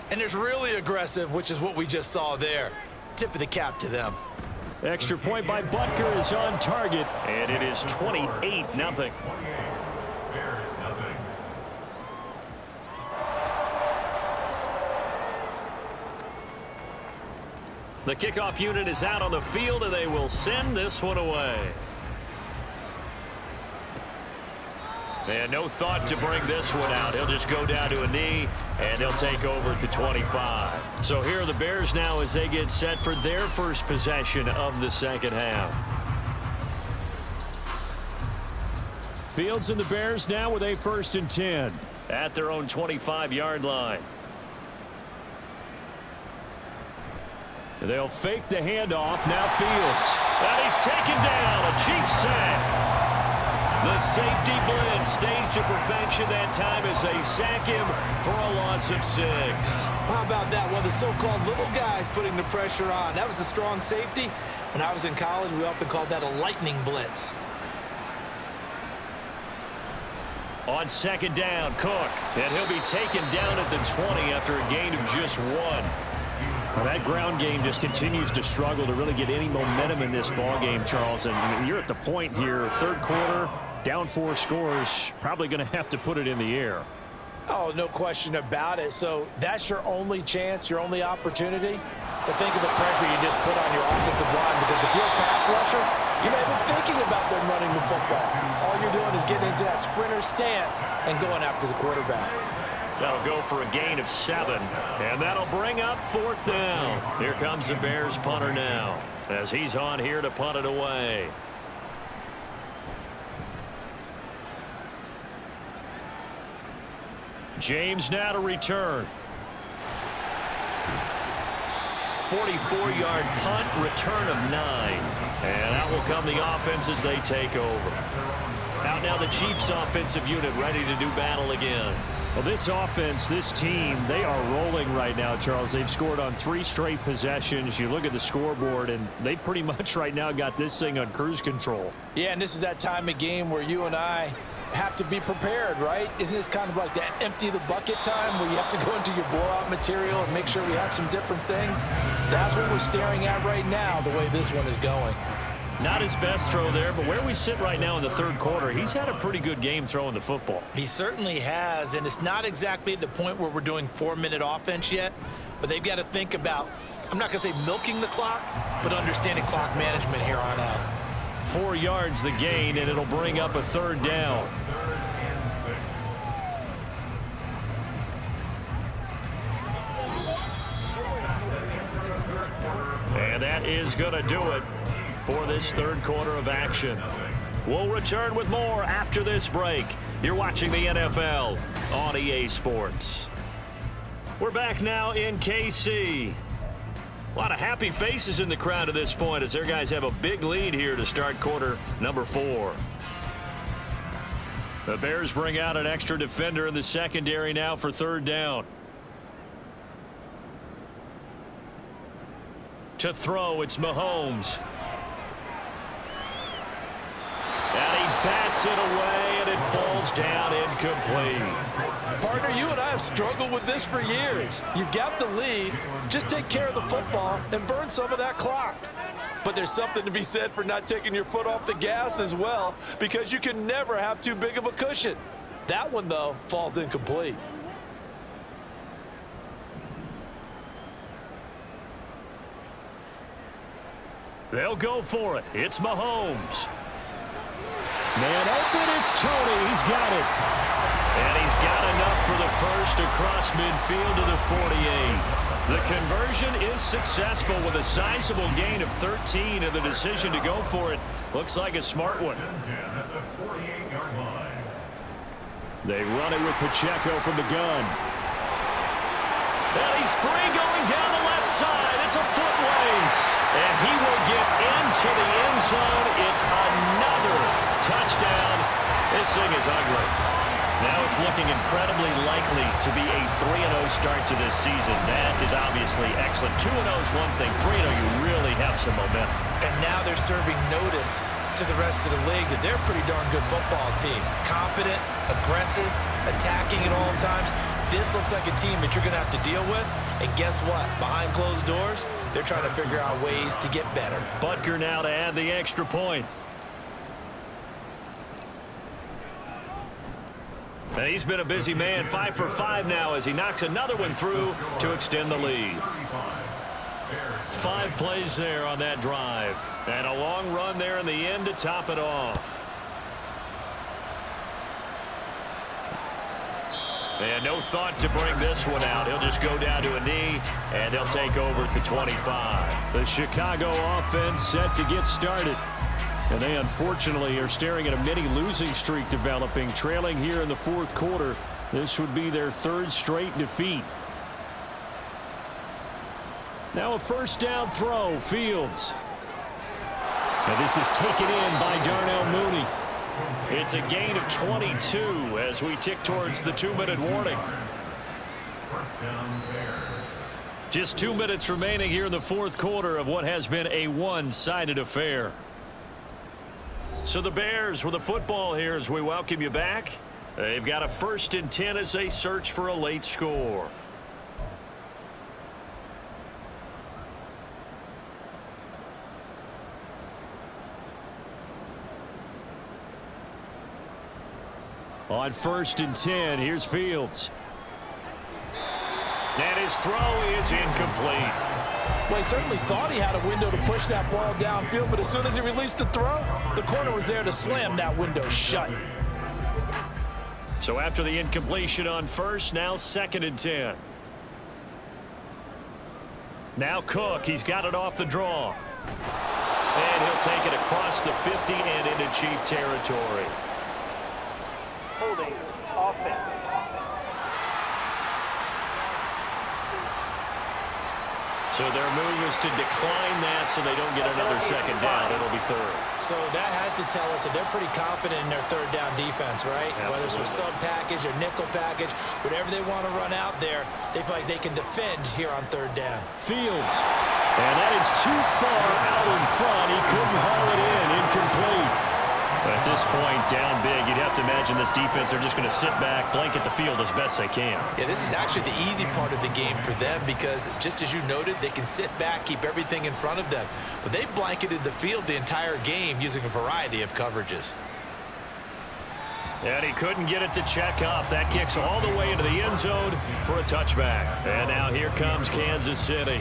and there's really aggressive, which is what we just saw there. Tip of the cap to them. Extra point by Butker is on target, and it is 28-0. Bears, nothing. The kickoff unit is out on the field, and they will send this one away. And no thought to bring this one out. He'll just go down to a knee, and they'll take over at the 25. So here are the Bears now as they get set for their first possession of the 2nd half. Fields and the Bears now with a 1st and 10 at their own 25-yard line. They'll fake the handoff. Now Fields. And he's taken down. A Chiefs sack. The safety blitz staged to perfection that time as they sack him for a loss of 6. How about that? One of the so-called little guys putting the pressure on. That was a strong safety. When I was in college, we often called that a lightning blitz. On 2nd down, Cook. And he'll be taken down at the 20 after a gain of just 1. Well, that ground game just continues to struggle to really get any momentum in this ball game, Charles. And you're at the point here, 3rd quarter, down 4 scores, probably going to have to put it in the air. Oh, no question about it. So that's your only chance, your only opportunity. But think of the pressure you just put on your offensive line, because if you're a pass rusher, you're not even thinking about them running the football. All you're doing is getting into that sprinter stance and going after the quarterback. That'll go for a gain of 7, and that'll bring up 4th down. Here comes the Bears punter now as he's on here to punt it away. James now to return. 44-yard punt, return of 9. And out will come the offense as they take over. Out now the Chiefs offensive unit ready to do battle again. Well, this offense, this team, they are rolling right now, Charles. They've scored on 3 straight possessions. You look at the scoreboard, and they pretty much right now got this thing on cruise control. Yeah, and this is that time of game where you and I have to be prepared, right? Isn't this kind of like that empty the bucket time where you have to go into your blowout material and make sure we have some different things? That's what we're staring at right now, the way this one is going. Not his best throw there, but where we sit right now in the third quarter, he's had a pretty good game throwing the football. He certainly has, and it's not exactly at the point where we're doing 4-minute offense yet, but they've got to think about, I'm not going to say milking the clock, but understanding clock management here on out. 4 yards the gain, and it'll bring up a third down. And that is going to do it for this third quarter of action. We'll return with more after this break. You're watching the NFL on EA Sports. We're back now in KC. A lot of happy faces in the crowd at this point as their guys have a big lead here to start quarter number 4. The Bears bring out an extra defender in the secondary now for third down. To throw, it's Mahomes. And he bats it away, and it falls down incomplete. Partner, you and I have struggled with this for years. You've got the lead. Just take care of the football and burn some of that clock. But there's something to be said for not taking your foot off the gas as well, because you can never have too big of a cushion. That one, though, falls incomplete. They'll go for it. It's Mahomes. Man open, it's Tony. He's got it. And he's got enough for the first across midfield to the 48. The conversion is successful with a sizable gain of 13, and the decision to go for it looks like a smart one. They run it with Pacheco from the gun. And he's free going down the left side. It's a foot race. And he will get into the end zone. It's another touchdown. This thing is ugly. Now it's looking incredibly likely to be a 3-0 start to this season. That is obviously excellent. 2-0 is one thing. 3-0, you really have some momentum. And now they're serving notice to the rest of the league that they're a pretty darn good football team. Confident, aggressive, attacking at all times. This looks like a team that you're going to have to deal with. And guess what? Behind closed doors, they're trying to figure out ways to get better. Butker now to add the extra point. And he's been a busy man, 5 for 5 now as he knocks another one through to extend the lead. 5 plays there on that drive. And a long run there in the end to top it off. And no thought to bring this one out. He'll just go down to a knee, and they'll take over at the 25. The Chicago offense set to get started. And they unfortunately are staring at a mini losing streak developing, trailing here in the fourth quarter. This would be their 3rd straight defeat. Now a first down throw, Fields. And this is taken in by Darnell Mooney. It's a gain of 22 as we tick towards the 2-minute warning. Just 2 minutes remaining here in the fourth quarter of what has been a one-sided affair. So the Bears with the football here as we welcome you back. They've got a 1st and 10 as they search for a late score. On 1st and 10, here's Fields. And his throw is incomplete. Well, he certainly thought he had a window to push that ball downfield, but as soon as he released the throw, the corner was there to slam that window shut. So after the incompletion on 1st, now 2nd and 10. Now Cook, he's got it off the draw. And he'll take it across the 50 and into Chief territory. Holding offense. So their move is to decline that so they don't get another second down. It'll be third. So that has to tell us that they're pretty confident in their third down defense, right? Absolutely. Whether it's a sub package or nickel package, whatever they want to run out there, they feel like they can defend here on third down. Fields. And that is too far out in front. He couldn't haul it in. Incomplete. At this point, down big, you'd have to imagine this defense, they're just going to sit back, blanket the field as best they can. Yeah, this is actually the easy part of the game for them because, just as you noted, they can sit back, keep everything in front of them. But they've blanketed the field the entire game using a variety of coverages. And he couldn't get it to check up. That kicks all the way into the end zone for a touchback. And now here comes Kansas City.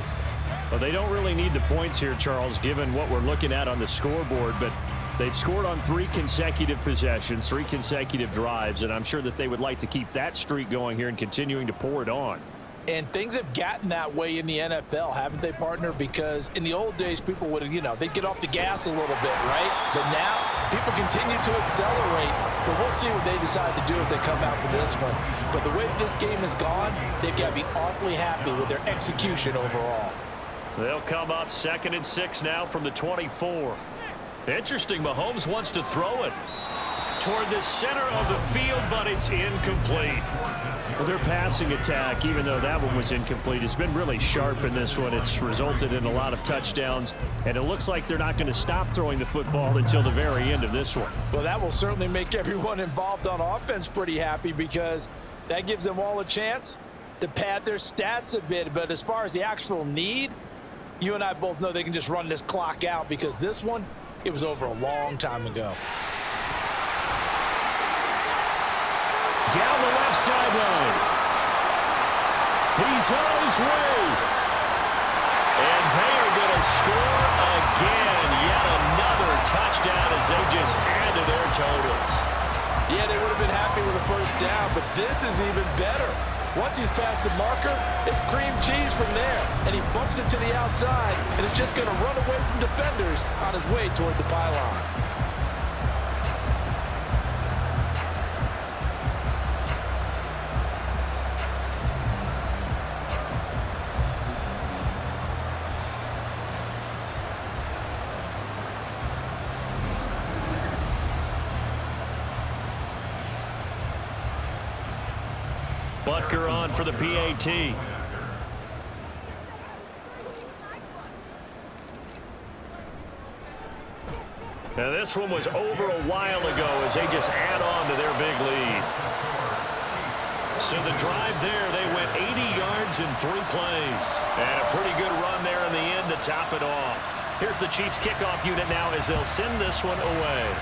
Well, they don't really need the points here, Charles, given what we're looking at on the scoreboard, but they've scored on 3 consecutive possessions, 3 consecutive drives, and I'm sure that they would like to keep that streak going here and continuing to pour it on. And things have gotten that way in the NFL, haven't they, partner? Because in the old days, people would, they'd get off the gas a little bit, right? But now, people continue to accelerate. But we'll see what they decide to do as they come out for this one. But the way this game has gone, they've got to be awfully happy with their execution overall. They'll come up 2nd and 6 now from the 24. Interesting, Mahomes wants to throw it toward the center of the field, but it's incomplete. Well, their passing attack, even though that one was incomplete, has been really sharp in this one. It's resulted in a lot of touchdowns, and it looks like they're not going to stop throwing the football until the very end of this one. Well, that will certainly make everyone involved on offense pretty happy because that gives them all a chance to pad their stats a bit. But as far as the actual need, you and I both know they can just run this clock out because this one, it was over a long time ago. Down the left sideline. He's on his way. And they are going to score again. Yet another touchdown as they just add to their totals. Yeah, they would have been happy with a first down, but this is even better. Once he's past the marker, it's cream cheese from there. And he bumps it to the outside, and it's just going to run away from defenders on his way toward the pylon. Butker on for the PAT. Now this one was over a while ago as they just add on to their big lead. So the drive there, they went 80 yards in 3 plays. And a pretty good run there in the end to top it off. Here's the Chiefs kickoff unit now as they'll send this one away.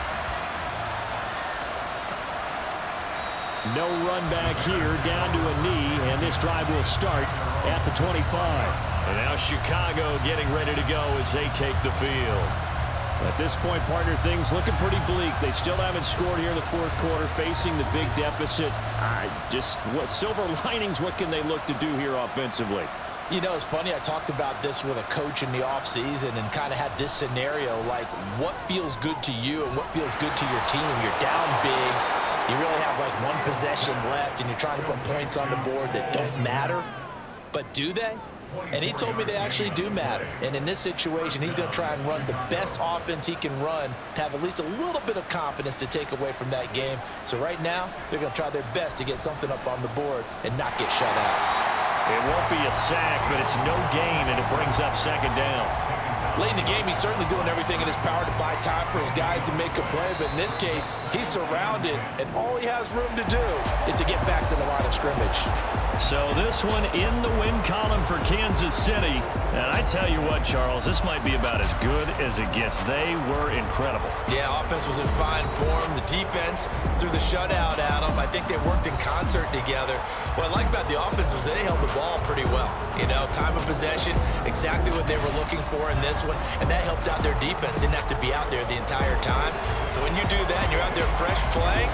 No run back here, down to a knee, and this drive will start at the 25. And now Chicago getting ready to go as they take the field. At this point, partner, things looking pretty bleak. They still haven't scored here in the 4th quarter, facing the big deficit. What silver linings, what can they look to do here offensively? You know, it's funny, I talked about this with a coach in the offseason and kind of had this scenario, like what feels good to you and what feels good to your team. You're down big. You really have like 1 possession left, and you're trying to put points on the board that don't matter. But do they? And he told me they actually do matter. And in this situation, he's going to try and run the best offense he can run to have at least a little bit of confidence to take away from that game. So right now, they're going to try their best to get something up on the board and not get shut out. It won't be a sack, but it's no gain, and it brings up 2nd down. Late in the game, he's certainly doing everything in his power to buy time for his guys to make a play. But in this case, he's surrounded, and all he has room to do is to get back to the line of scrimmage. So this one in the win column for Kansas City. And I tell you what, Charles, this might be about as good as it gets. They were incredible. Yeah, offense was in fine form. The defense threw the shutout at them. I think they worked in concert together. What I like about the offense was they held the ball pretty well. Time of possession, exactly what they were looking for in this one, and that helped out their defense. Didn't have to be out there the entire time. So when you do that and you're out there fresh playing,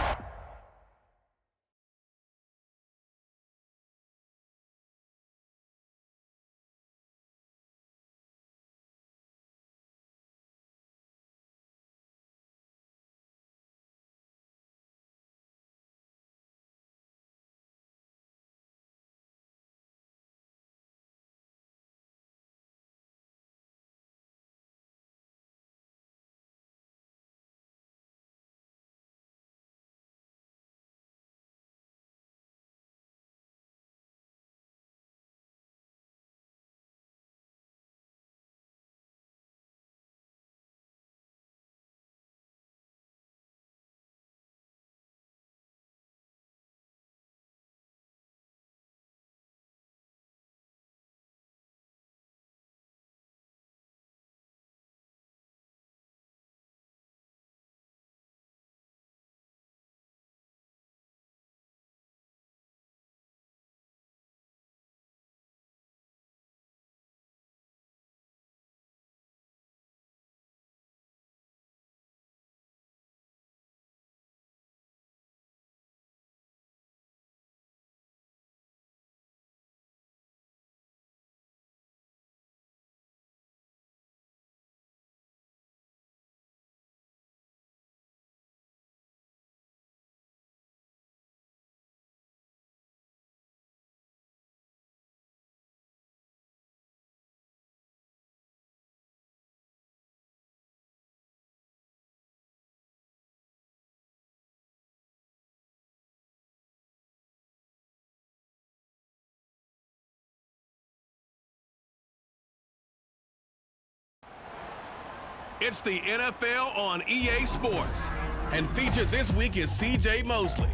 It's the NFL on EA Sports. And featured this week is C.J. Mosley,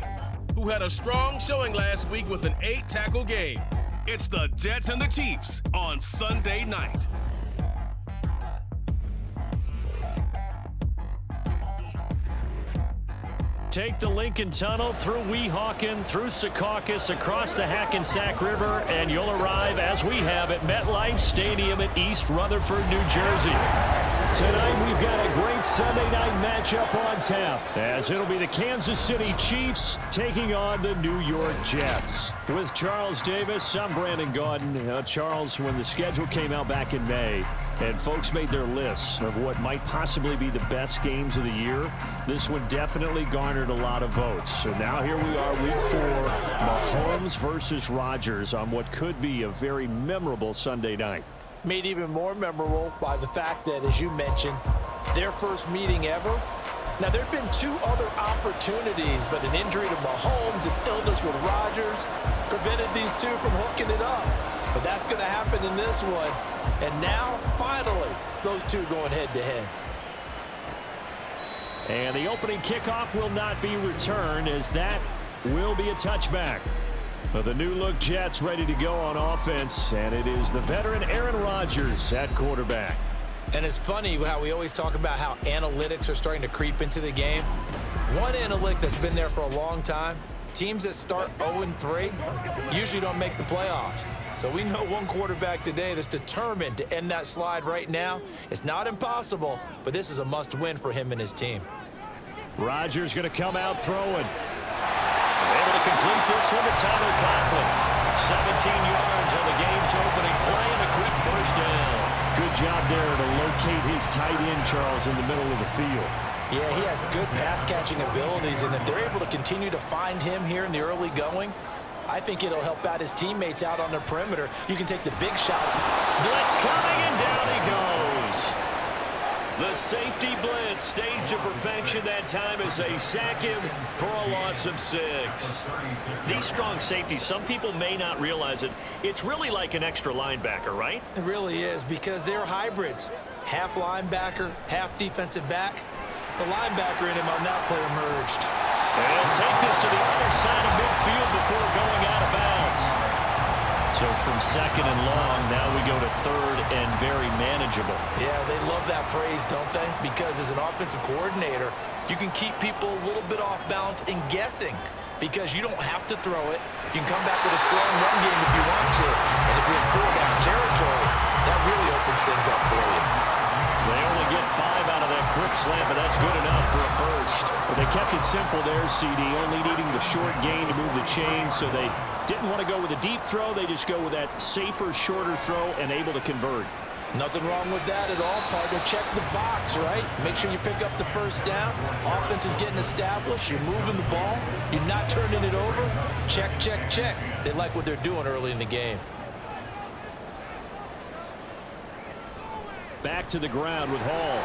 who had a strong showing last week with an 8-tackle game. It's the Jets and the Chiefs on Sunday night. Take the Lincoln Tunnel through Weehawken, through Secaucus, across the Hackensack River, and you'll arrive, as we have, at MetLife Stadium at East Rutherford, New Jersey. Tonight, we've got a great Sunday night matchup on tap, as it'll be the Kansas City Chiefs taking on the New York Jets. With Charles Davis, I'm Brandon Gaudin. Charles, when the schedule came out back in May, and folks made their lists of what might possibly be the best games of the year, this one definitely garnered a lot of votes. So now here we are, week 4, Mahomes versus Rodgers on what could be a very memorable Sunday night. Made even more memorable by the fact that, as you mentioned, their first meeting ever. Now, there have been 2 other opportunities, but an injury to Mahomes and illness with Rodgers prevented these two from hooking it up. But that's going to happen in this one. And now, finally, those two going head-to-head. And the opening kickoff will not be returned, as that will be a touchback. But the new-look Jets ready to go on offense, and it is the veteran Aaron Rodgers at quarterback. And it's funny how we always talk about how analytics are starting to creep into the game. One analytic that's been there for a long time, teams that start 0-3 usually don't make the playoffs. So we know one quarterback today that's determined to end that slide right now. It's not impossible, but this is a must-win for him and his team. Rodgers going to come out throwing. Able to complete this one to Tyler Conklin. 17 yards on the game's opening play and a quick first down. Good job there to locate his tight end, Charles, in the middle of the field. Yeah, he has good pass-catching abilities, and if they're able to continue to find him here in the early going, I think it'll help out his teammates out on the perimeter. You can take the big shots. Blitz coming, and down he goes. The safety blitz staged to perfection that time as they sack him for a loss of 6. These strong safeties, some people may not realize it. It's really like an extra linebacker, right? It really is, because they're hybrids. Half linebacker, half defensive back. The linebacker in him on that play emerged. They'll take this to the other side of midfield before going out of bounds. So from second and long, now we go to third and very manageable. Yeah, they love that phrase, don't they? Because as an offensive coordinator, you can keep people a little bit off balance and guessing, because you don't have to throw it. You can come back with a strong run game if you want to. And if you're in 4-down territory, that really opens things up for you. They only get 5 out of that quick slant, but that's good enough for a first. But they kept it simple there, CD, only needing the short gain to move the chains, so they didn't want to go with a deep throw. They just go with that safer, shorter throw and able to convert. Nothing wrong with that at all, partner. Check the box, right? Make sure you pick up the first down. Offense is getting established. You're moving the ball. You're not turning it over. Check, check, check. They like what they're doing early in the game. Back to the ground with Hall.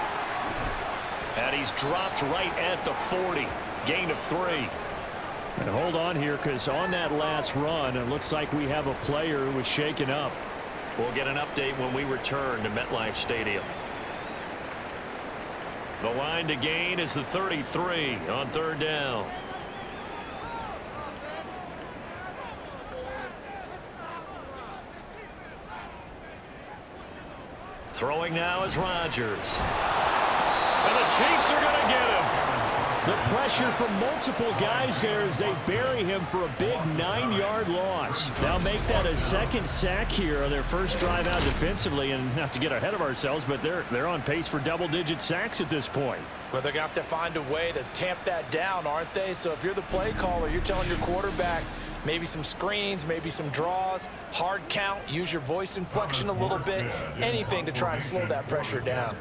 And he's dropped right at the 40. Gain of 3. And hold on here, because on that last run, it looks like we have a player who was shaken up. We'll get an update when we return to MetLife Stadium. The line to gain is the 33 on third down. Throwing now is Rodgers. And the Chiefs are going to get him. The pressure from multiple guys there as they bury him for a big 9-yard loss. They'll make that a second sack here on their first drive out defensively. And not to get ahead of ourselves, but they're on pace for double-digit sacks at this point. Well, they're going to have to find a way to tamp that down, aren't they? So if you're the play caller, you're telling your quarterback, maybe some screens, maybe some draws, hard count, use your voice inflection a little bit, anything to try and slow that pressure down.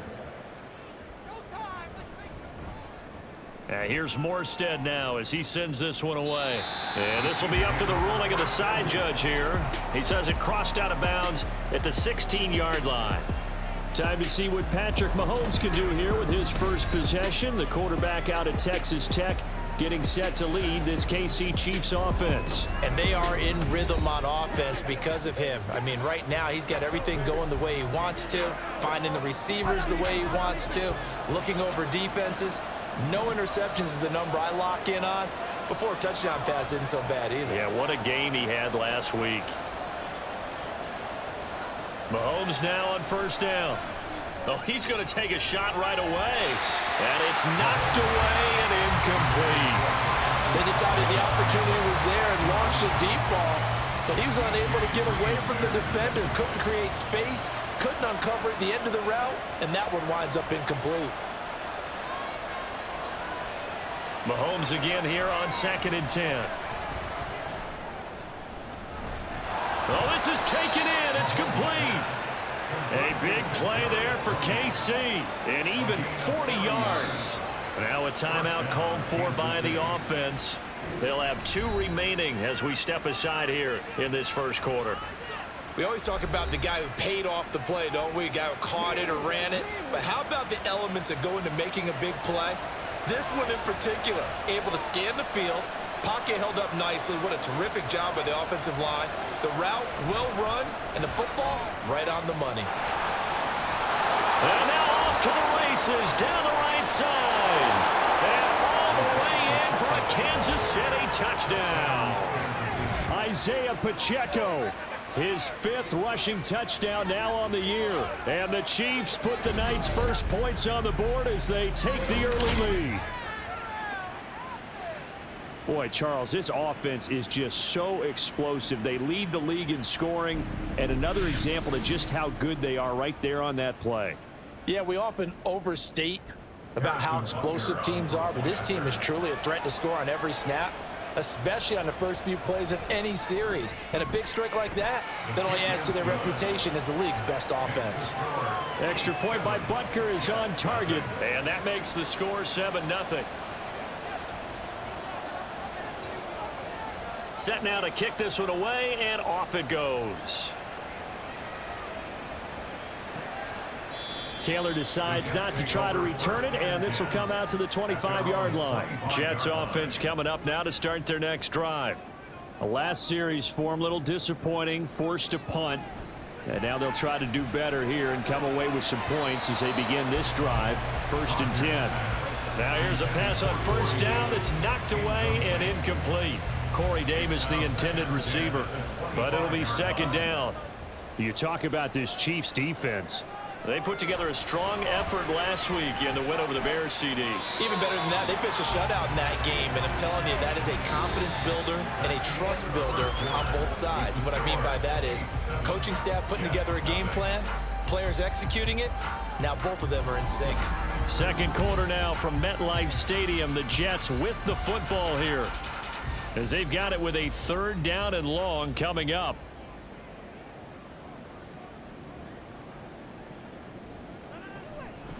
Here's Morstead now as he sends this one away. And this will be up to the ruling of the side judge here. He says it crossed out of bounds at the 16-yard line. Time to see what Patrick Mahomes can do here with his first possession. The quarterback out at Texas Tech getting set to lead this KC Chiefs offense. And they are in rhythm on offense because of him. I mean, right now he's got everything going the way he wants to, finding the receivers the way he wants to, looking over defenses. No interceptions is the number I lock in on. Before a touchdown pass isn't so bad either. Yeah, what a game he had last week. Mahomes now on first down. Oh, he's going to take a shot right away. And it's knocked away and incomplete. They decided the opportunity was there and launched a deep ball, but he was unable to get away from the defender. Couldn't create space, couldn't uncover at the end of the route, and that one winds up incomplete. Mahomes again here on 2nd and 10. Oh, this is taken in. It's complete. A big play there for KC. And even 40 yards. Now a timeout called for by the offense. They'll have 2 remaining as we step aside here in this first quarter. We always talk about the guy who paid off the play, don't we? A guy who caught it or ran it. But how about the elements that go into making a big play? This one in particular, able to scan the field, pocket held up nicely. What a terrific job by the offensive line. The route, well run, and the football, right on the money. And now off to the races, down the right side. And all the way in for a Kansas City touchdown. Isaiah Pacheco, his 5th rushing touchdown now on the year. And the Chiefs put the night's first points on the board as they take the early lead. Boy, Charles, this offense is just so explosive. They lead the league in scoring, and another example of just how good they are right there on that play. Yeah, we often overstate about how explosive teams are, but this team is truly a threat to score on every snap, especially on the first few plays of any series. And a big strike like that only adds to their reputation as the league's best offense. Extra point by Butker is on target, and that makes the score 7-0. Set now to kick this one away, and off it goes. Taylor decides not to try to return it, and this will come out to the 25-yard line. Jets offense coming up now to start their next drive. A last series form, a little disappointing, forced to punt. And now they'll try to do better here and come away with some points as they begin this drive. 1st and 10. Now here's a pass on first down. It's knocked away and incomplete. Corey Davis, the intended receiver. But it'll be 2nd down. You talk about this Chiefs defense. They put together a strong effort last week in the win over the Bears, CD. Even better than that, they pitched a shutout in that game, and I'm telling you, that is a confidence builder and a trust builder on both sides. And what I mean by that is coaching staff putting together a game plan, players executing it. Now both of them are in sync. Second quarter now from MetLife Stadium. The Jets with the football here as they've got it with a 3rd down and long coming up.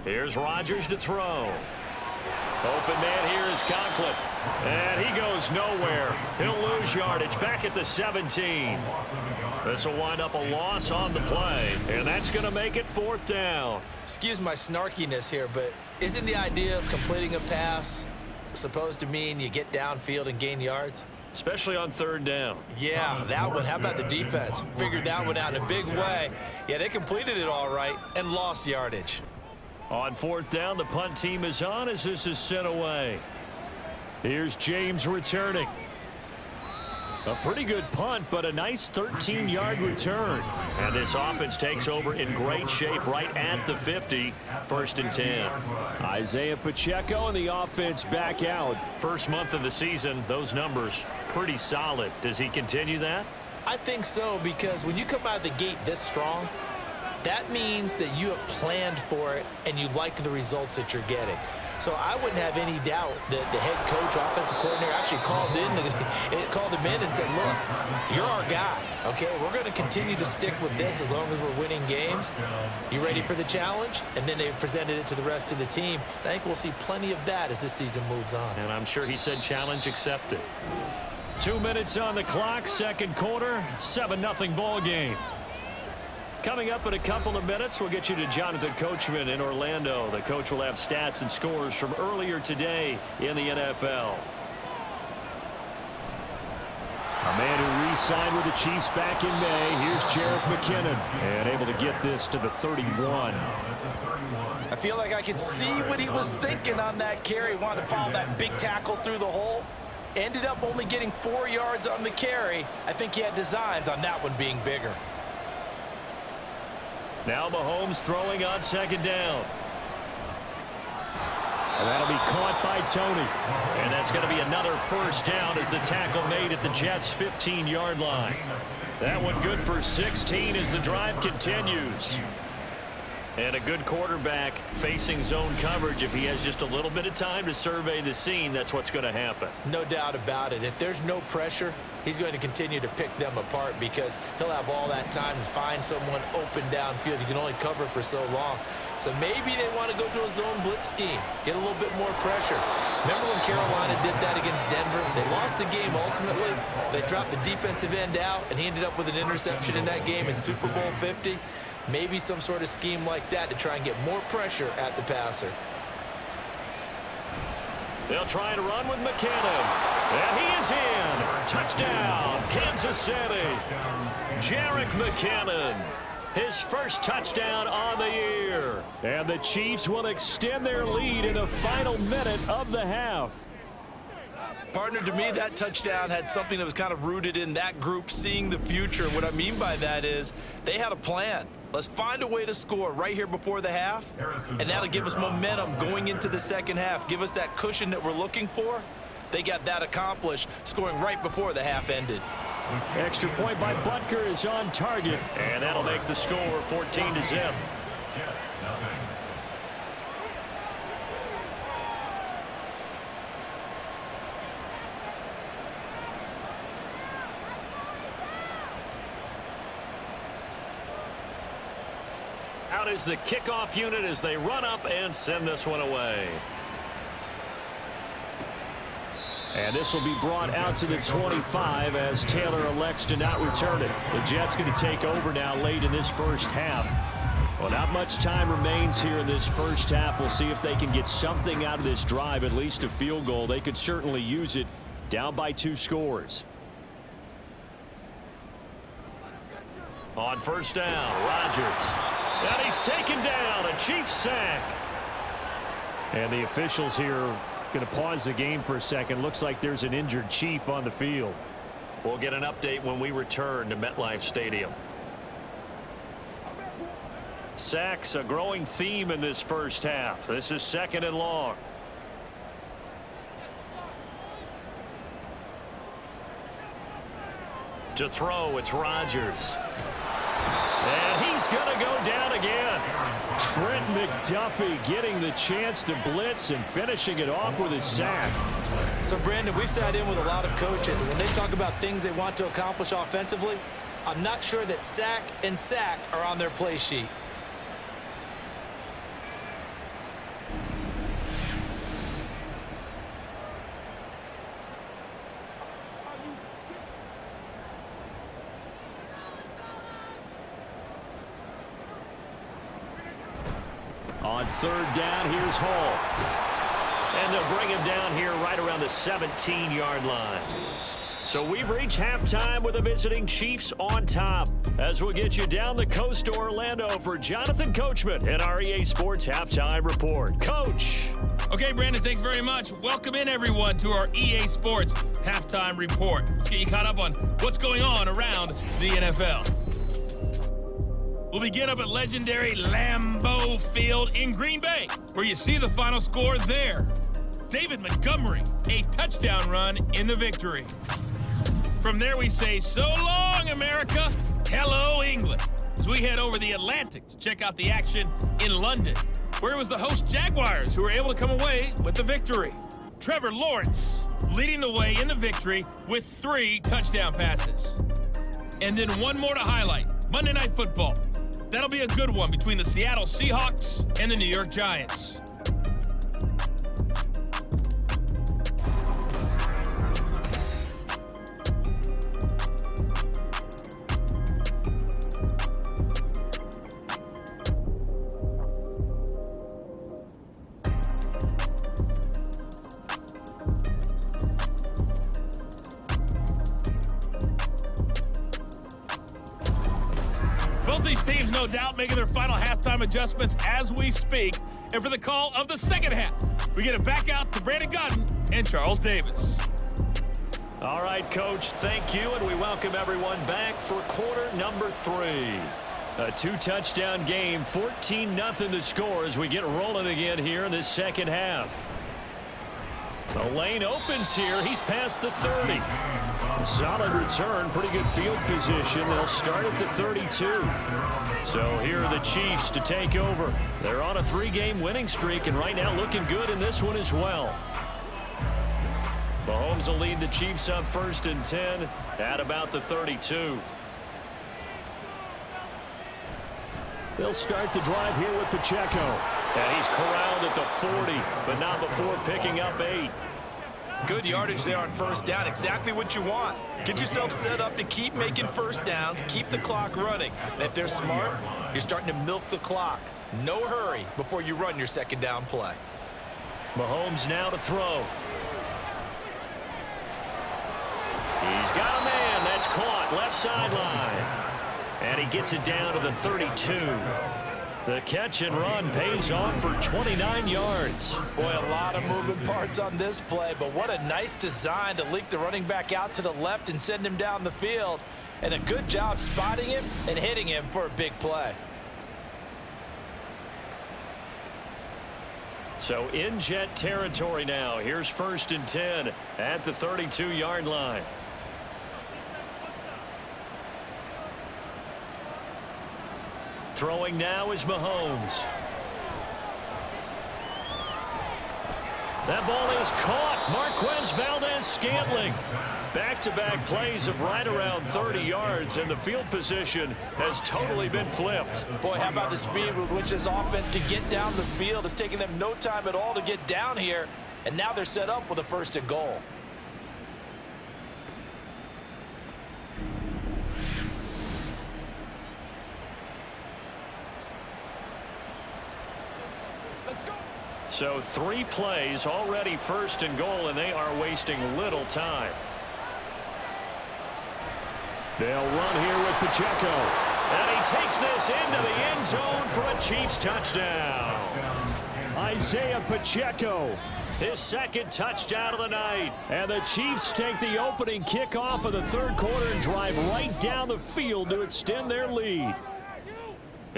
Here's Rodgers to throw. Open man here is Conklin. And he goes nowhere. He'll lose yardage back at the 17. This will wind up a loss on the play. And that's going to make it 4th down. Excuse my snarkiness here, but isn't the idea of completing a pass supposed to mean you get downfield and gain yards? Especially on 3rd down. Yeah, that one. How about the defense? Figured that one out in a big way. Yeah, they completed it all right and lost yardage. On 4th down, the punt team is on as this is sent away. Here's James returning. A pretty good punt, but a nice 13-yard return. And this offense takes over in great shape right at the 50. 1st and 10. Isaiah Pacheco and the offense back out. First month of the season, those numbers pretty solid. Does he continue that? I think so, because when you come out of the gate this strong, that means that you have planned for it and you like the results that you're getting. So I wouldn't have any doubt that the head coach, offensive coordinator, actually called him in and said, look, you're our guy, okay? We're going to continue to stick with this as long as we're winning games. You ready for the challenge? And then they presented it to the rest of the team. And I think we'll see plenty of that as this season moves on. And I'm sure he said challenge accepted. 2 minutes on the clock, second quarter, 7-0 ball game. Coming up in a couple of minutes, we'll get you to Jonathan Coachman in Orlando. The coach will have stats and scores from earlier today in the NFL. A man who re-signed with the Chiefs back in May. Here's Jerick McKinnon, and able to get this to the 31. I feel like I could see what he was thinking on that carry. Wanted to follow that big tackle through the hole. Ended up only getting 4 yards on the carry. I think he had designs on that one being bigger. Now Mahomes throwing on second down. And that'll be caught by Tony. And that's going to be another first down as the tackle made at the Jets' 15-yard line. That one good for 16 as the drive continues. And a good quarterback facing zone coverage. If he has just a little bit of time to survey the scene, that's what's going to happen. No doubt about it. If there's no pressure, he's going to continue to pick them apart because he'll have all that time to find someone open downfield. You can only cover for so long. So maybe they want to go to a zone blitz scheme, get a little bit more pressure. Remember when Carolina did that against Denver? They lost the game ultimately. They dropped the defensive end out, and he ended up with an interception in that game in Super Bowl 50. Maybe some sort of scheme like that to try and get more pressure at the passer. They'll try to run with McKinnon. And he is in. Touchdown, Kansas City. Jerick McKinnon. His first touchdown on the year. And the Chiefs will extend their lead in the final minute of the half. Partner, to me, that touchdown had something that was kind of rooted in that group seeing the future. What I mean by that is they had a plan. Let's find a way to score right here before the half, and that'll give us momentum going into the second half, give us that cushion that we're looking for. They got that accomplished, scoring right before the half ended. Extra point by Butker is on target, and that'll make the score 14-0. Out is the kickoff unit as they run up and send this one away. And this will be brought out to the 25 as Taylor elects to not return it. The Jets going to take over now late in this first half. Well, not much time remains here in this first half. We'll see if they can get something out of this drive, at least a field goal. They could certainly use it down by 2 scores. On first down, Rodgers. And he's taken down, a Chiefs sack. And the officials here going to pause the game for a second. Looks like there's an injured Chief on the field. We'll get an update when we return to MetLife Stadium. Sacks, a growing theme in this first half. This is second and long. To throw, it's Rodgers. And he's going to go down again. Trent McDuffie getting the chance to blitz and finishing it off with his sack. So, Brandon, we sat in with a lot of coaches, and when they talk about things they want to accomplish offensively, I'm not sure that sack and sack are on their play sheet. On third down, here's Hall. And they'll bring him down here right around the 17-yard line. So we've reached halftime with the visiting Chiefs on top. As we'll get you down the coast to Orlando for Jonathan Coachman and our EA Sports Halftime Report. Coach. Okay, Brandon, thanks very much. Welcome in, everyone, to our EA Sports Halftime Report. Let's get you caught up on what's going on around the NFL. We'll begin up at legendary Lambeau Field in Green Bay, where you see the final score there. David Montgomery, a touchdown run in the victory. From there we say, so long, America, hello, England, as we head over the Atlantic to check out the action in London, where it was the host Jaguars who were able to come away with the victory. Trevor Lawrence leading the way in the victory with 3 touchdown passes. And then one more to highlight, Monday Night Football. That'll be a good one between the Seattle Seahawks and the New York Giants. teams, no doubt, making their final halftime adjustments as we speak. And for the call of the second half, we get it back out to Brandon Godden and Charles Davis. All right, Coach, thank you, and we welcome everyone back for quarter number 3. A 2-touchdown game, 14-0 the score as we get rolling again here in this second half. The lane opens here. He's past the 30. Solid return, pretty good field position. They'll start at the 32. So here are the Chiefs to take over. They're on a 3-game winning streak, and right now looking good in this one as well. Mahomes will lead the Chiefs up 1st and 10 at about the 32. They'll start the drive here with Pacheco. And he's corralled at the 40, but not before picking up 8. Good yardage there on first down. Exactly what you want. Get yourself set up to keep making first downs, keep the clock running. And if they're smart, you're starting to milk the clock. No hurry before you run your second down play. Mahomes now to throw. He's got a man. That's caught. Left sideline. And he gets it down to the 32. The catch and run pays off for 29 yards. Boy, a lot of moving parts on this play, but what a nice design to leak the running back out to the left and send him down the field. And a good job spotting him and hitting him for a big play. So in jet territory now. Here's 1st and 10 at the 32-yard line. Throwing now is Mahomes. That ball is caught. Marquez Valdez-Scantling. Back-to-back plays of right around 30 yards, and the field position has totally been flipped. Boy, how about the speed with which this offense can get down the field? It's taken them no time at all to get down here, and now they're set up with a 1st and goal. So 3 plays, already 1st and goal, and they are wasting little time. They'll run here with Pacheco. And he takes this into the end zone for a Chiefs touchdown. Isaiah Pacheco, his 2nd touchdown of the night. And the Chiefs take the opening kickoff of the 3rd quarter and drive right down the field to extend their lead.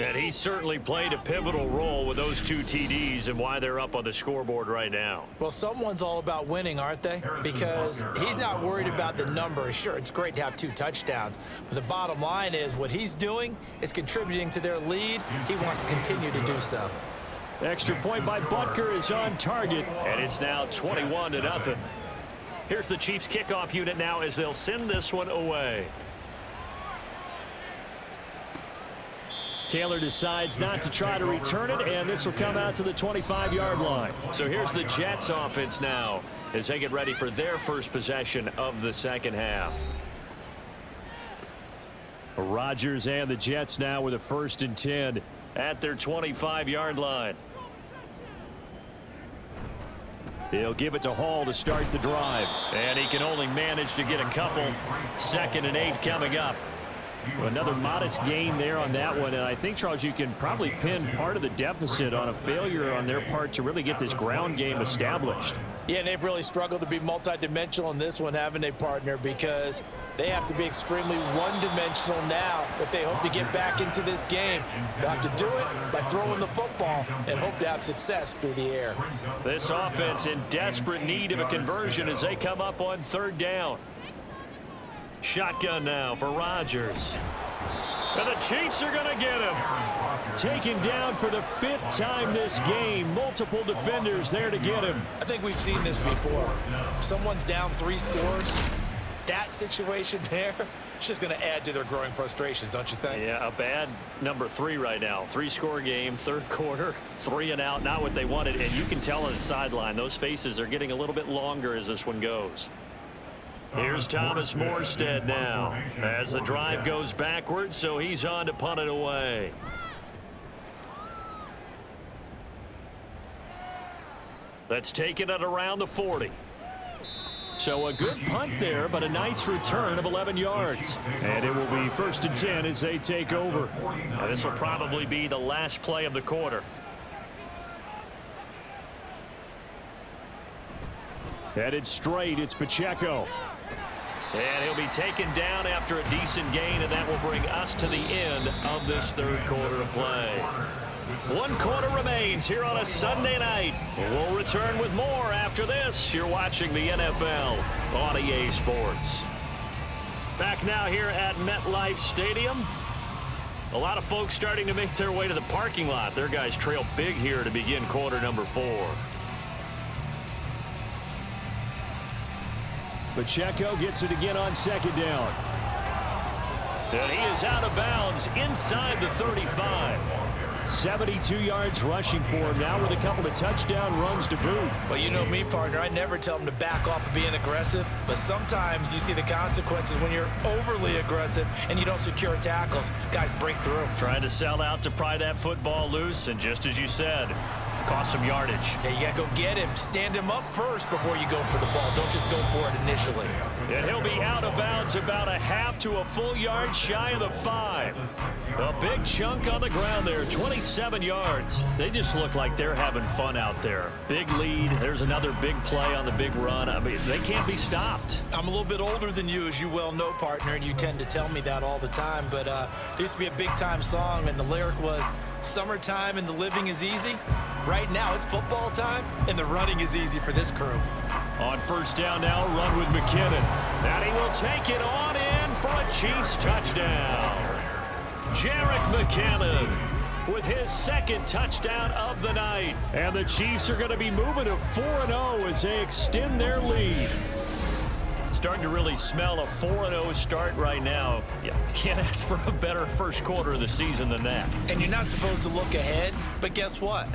And he certainly played a pivotal role with those 2 TDs and why they're up on the scoreboard right now. Well, someone's all about winning, aren't they? Because he's not worried about the number. Sure, it's great to have 2 touchdowns. But the bottom line is what he's doing is contributing to their lead. He wants to continue to do so. Extra point by Butker is on target. And it's now 21-0. Here's the Chiefs kickoff unit now as they'll send this one away. Taylor decides not to try to return it, and this will come out to the 25-yard line. So here's the Jets offense now as they get ready for their first possession of the second half. Rodgers and the Jets now with a 1st and 10 at their 25-yard line. He'll give it to Hall to start the drive, and he can only manage to get a couple. 2nd and 8 coming up. Another modest gain there on that one, and I think, Charles, you can probably pin part of the deficit on a failure on their part to really get this ground game established. Yeah, and they've really struggled to be multidimensional in this one, haven't they, partner? Because they have to be extremely one-dimensional now if they hope to get back into this game. They'll have to do it by throwing the football and hope to have success through the air. This offense in desperate need of a conversion as they come up on 3rd down. Shotgun now for Rodgers. And the Chiefs are going to get him. Taken down for the 5th time this game. Multiple defenders there to get him. I think we've seen this before. Someone's down 3 scores. That situation there, it's just going to add to their growing frustrations, don't you think? Yeah, a bad number 3 right now. 3-score game, 3rd quarter, 3 and out, not what they wanted. And you can tell on the sideline, those faces are getting a little bit longer as this one goes. Here's Thomas Morstead now as the drive goes backwards, so he's on to punt it away. Let's take it at around the 40. So a good punt there, but a nice return of 11 yards. And it will be 1st and 10 as they take over. Now, this will probably be the last play of the quarter. Headed straight, it's Pacheco. And he'll be taken down after a decent gain, and that will bring us to the end of this third quarter of play. 1 quarter remains here on a Sunday night. We'll return with more after this. You're watching the NFL on EA Sports. Back now here at MetLife Stadium. A lot of folks starting to make their way to the parking lot. Their guys trail big here to begin quarter number 4. Pacheco gets it again on 2nd down. And he is out of bounds inside the 35. 72 yards rushing for him now with a couple of touchdown runs to boot. Well, you know me, partner. I never tell them to back off of being aggressive, but sometimes you see the consequences when you're overly aggressive and you don't secure tackles. Guys break through. Trying to sell out to pry that football loose, and just as you said, cost some yardage. Yeah, you got to go get him. Stand him up first before you go for the ball. Don't just go for it initially. And he'll be out of bounds about a half to a full yard shy of the 5. A big chunk on the ground there, 27 yards. They just look like they're having fun out there. Big lead. There's another big play on the big run. I mean, they can't be stopped. I'm a little bit older than you, as you well know, partner, and you tend to tell me that all the time. But there used to be a big-time song, and the lyric was, "Summertime and the living is easy." Right now, it's football time, and the running is easy for this crew. On 1st down now, run with McKinnon. And he will take it on in for a Chiefs touchdown. Jerick McKinnon with his 2nd touchdown of the night. And the Chiefs are going to be moving to 4-0 as they extend their lead. Starting to really smell a 4-0 start right now. You can't ask for a better first quarter of the season than that. And you're not supposed to look ahead, but guess what?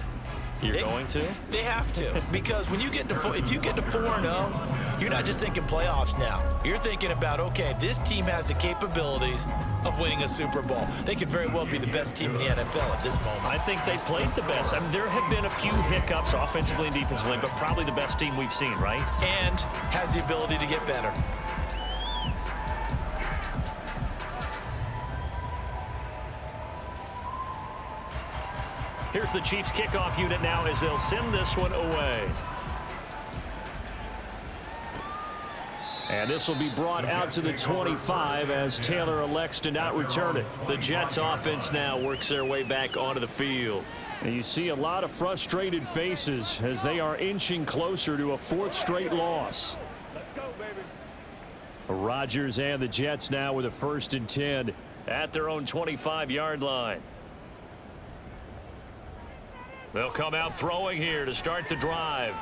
You're going to? They have to, because when you get to if you get to 4-0, you're not just thinking playoffs now. You're thinking about, okay, this team has the capabilities of winning a Super Bowl. They could very well be the best team in the NFL at this moment. I think they played the best. I mean, there have been a few hiccups offensively and defensively, but probably the best team we've seen, right? And has the ability to get better. Here's the Chiefs kickoff unit now as they'll send this one away. And this will be brought out to the 25 as Taylor elects to not return it. The Jets offense now works their way back onto the field. And you see a lot of frustrated faces as they are inching closer to a 4th straight loss. Let's go, baby. Rodgers and the Jets now with a 1st and 10 at their own 25-yard line. They'll come out throwing here to start the drive.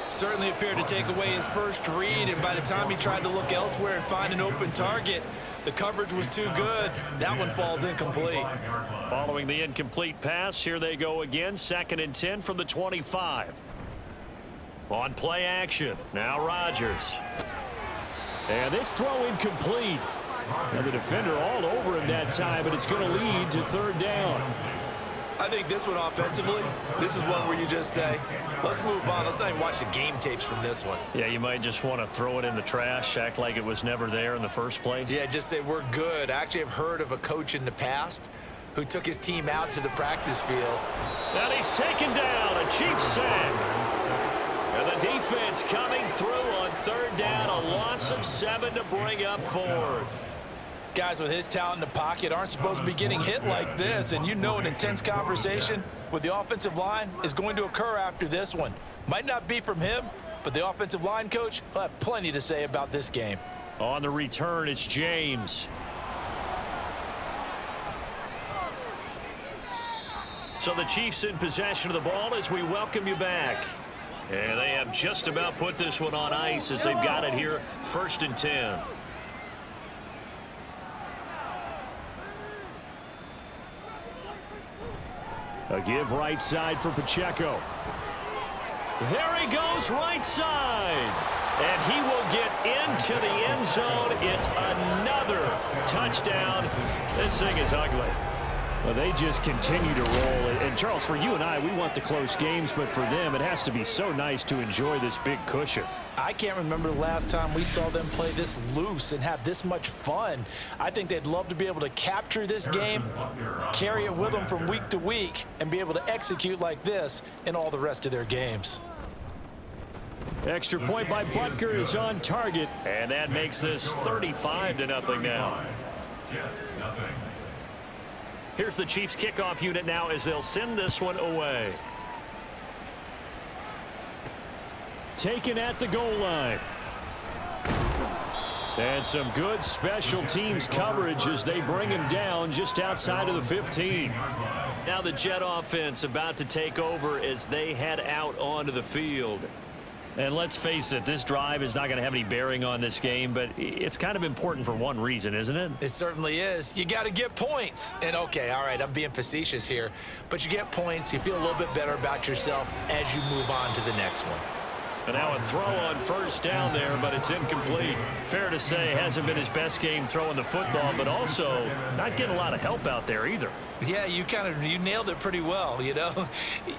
Certainly appeared to take away his first read, and by the time he tried to look elsewhere and find an open target, the coverage was too good. That one falls incomplete. Following the incomplete pass, here they go again. 2nd and 10 from the 25. On play action, now Rodgers. And this throw incomplete. And the defender all over him that time, but it's going to lead to 3rd down. I think this one offensively, this is one where you just say, let's move on. Let's not even watch the game tapes from this one. Yeah, you might just want to throw it in the trash, act like it was never there in the first place. Yeah, just say we're good. I actually have heard of a coach in the past who took his team out to the practice field. And he's taken down, a Chiefs sack. And the defense coming through on 3rd down, a loss of 7 to bring up 4th. Guys with his talent in the pocket aren't supposed to be getting hit like this, and you know an intense conversation with the offensive line is going to occur after this one. Might not be from him, but the offensive line coach will have plenty to say about this game. On the return, it's James. So the Chiefs in possession of the ball as we welcome you back. And they have just about put this one on ice as they've got it here, 1st and 10. A give right side for Pacheco. There he goes right side. And he will get into the end zone. It's another touchdown. This thing is ugly. Well, they just continue to roll. And, Charles, for you and I, we want the close games, but for them, it has to be so nice to enjoy this big cushion. I can't remember the last time we saw them play this loose and have this much fun. I think they'd love to be able to capture this game, carry it with them from week to week, and be able to execute like this in all the rest of their games. Extra point by Butker is on target, and that makes this 35-0 now. Here's the Chiefs kickoff unit now as they'll send this one away. Taken at the goal line. And some good special teams coverage as they bring him down just outside of the 15. Now the Jet offense about to take over as they head out onto the field. And let's face it, this drive is not going to have any bearing on this game, but it's kind of important for one reason, isn't it? It certainly is. You got to get points. And, okay, all right, I'm being facetious here, but you get points, you feel a little bit better about yourself as you move on to the next one. And now a throw on first down there, but it's incomplete. Fair to say, hasn't been his best game throwing the football, but also not getting a lot of help out there either. Yeah, you nailed it pretty well, you know.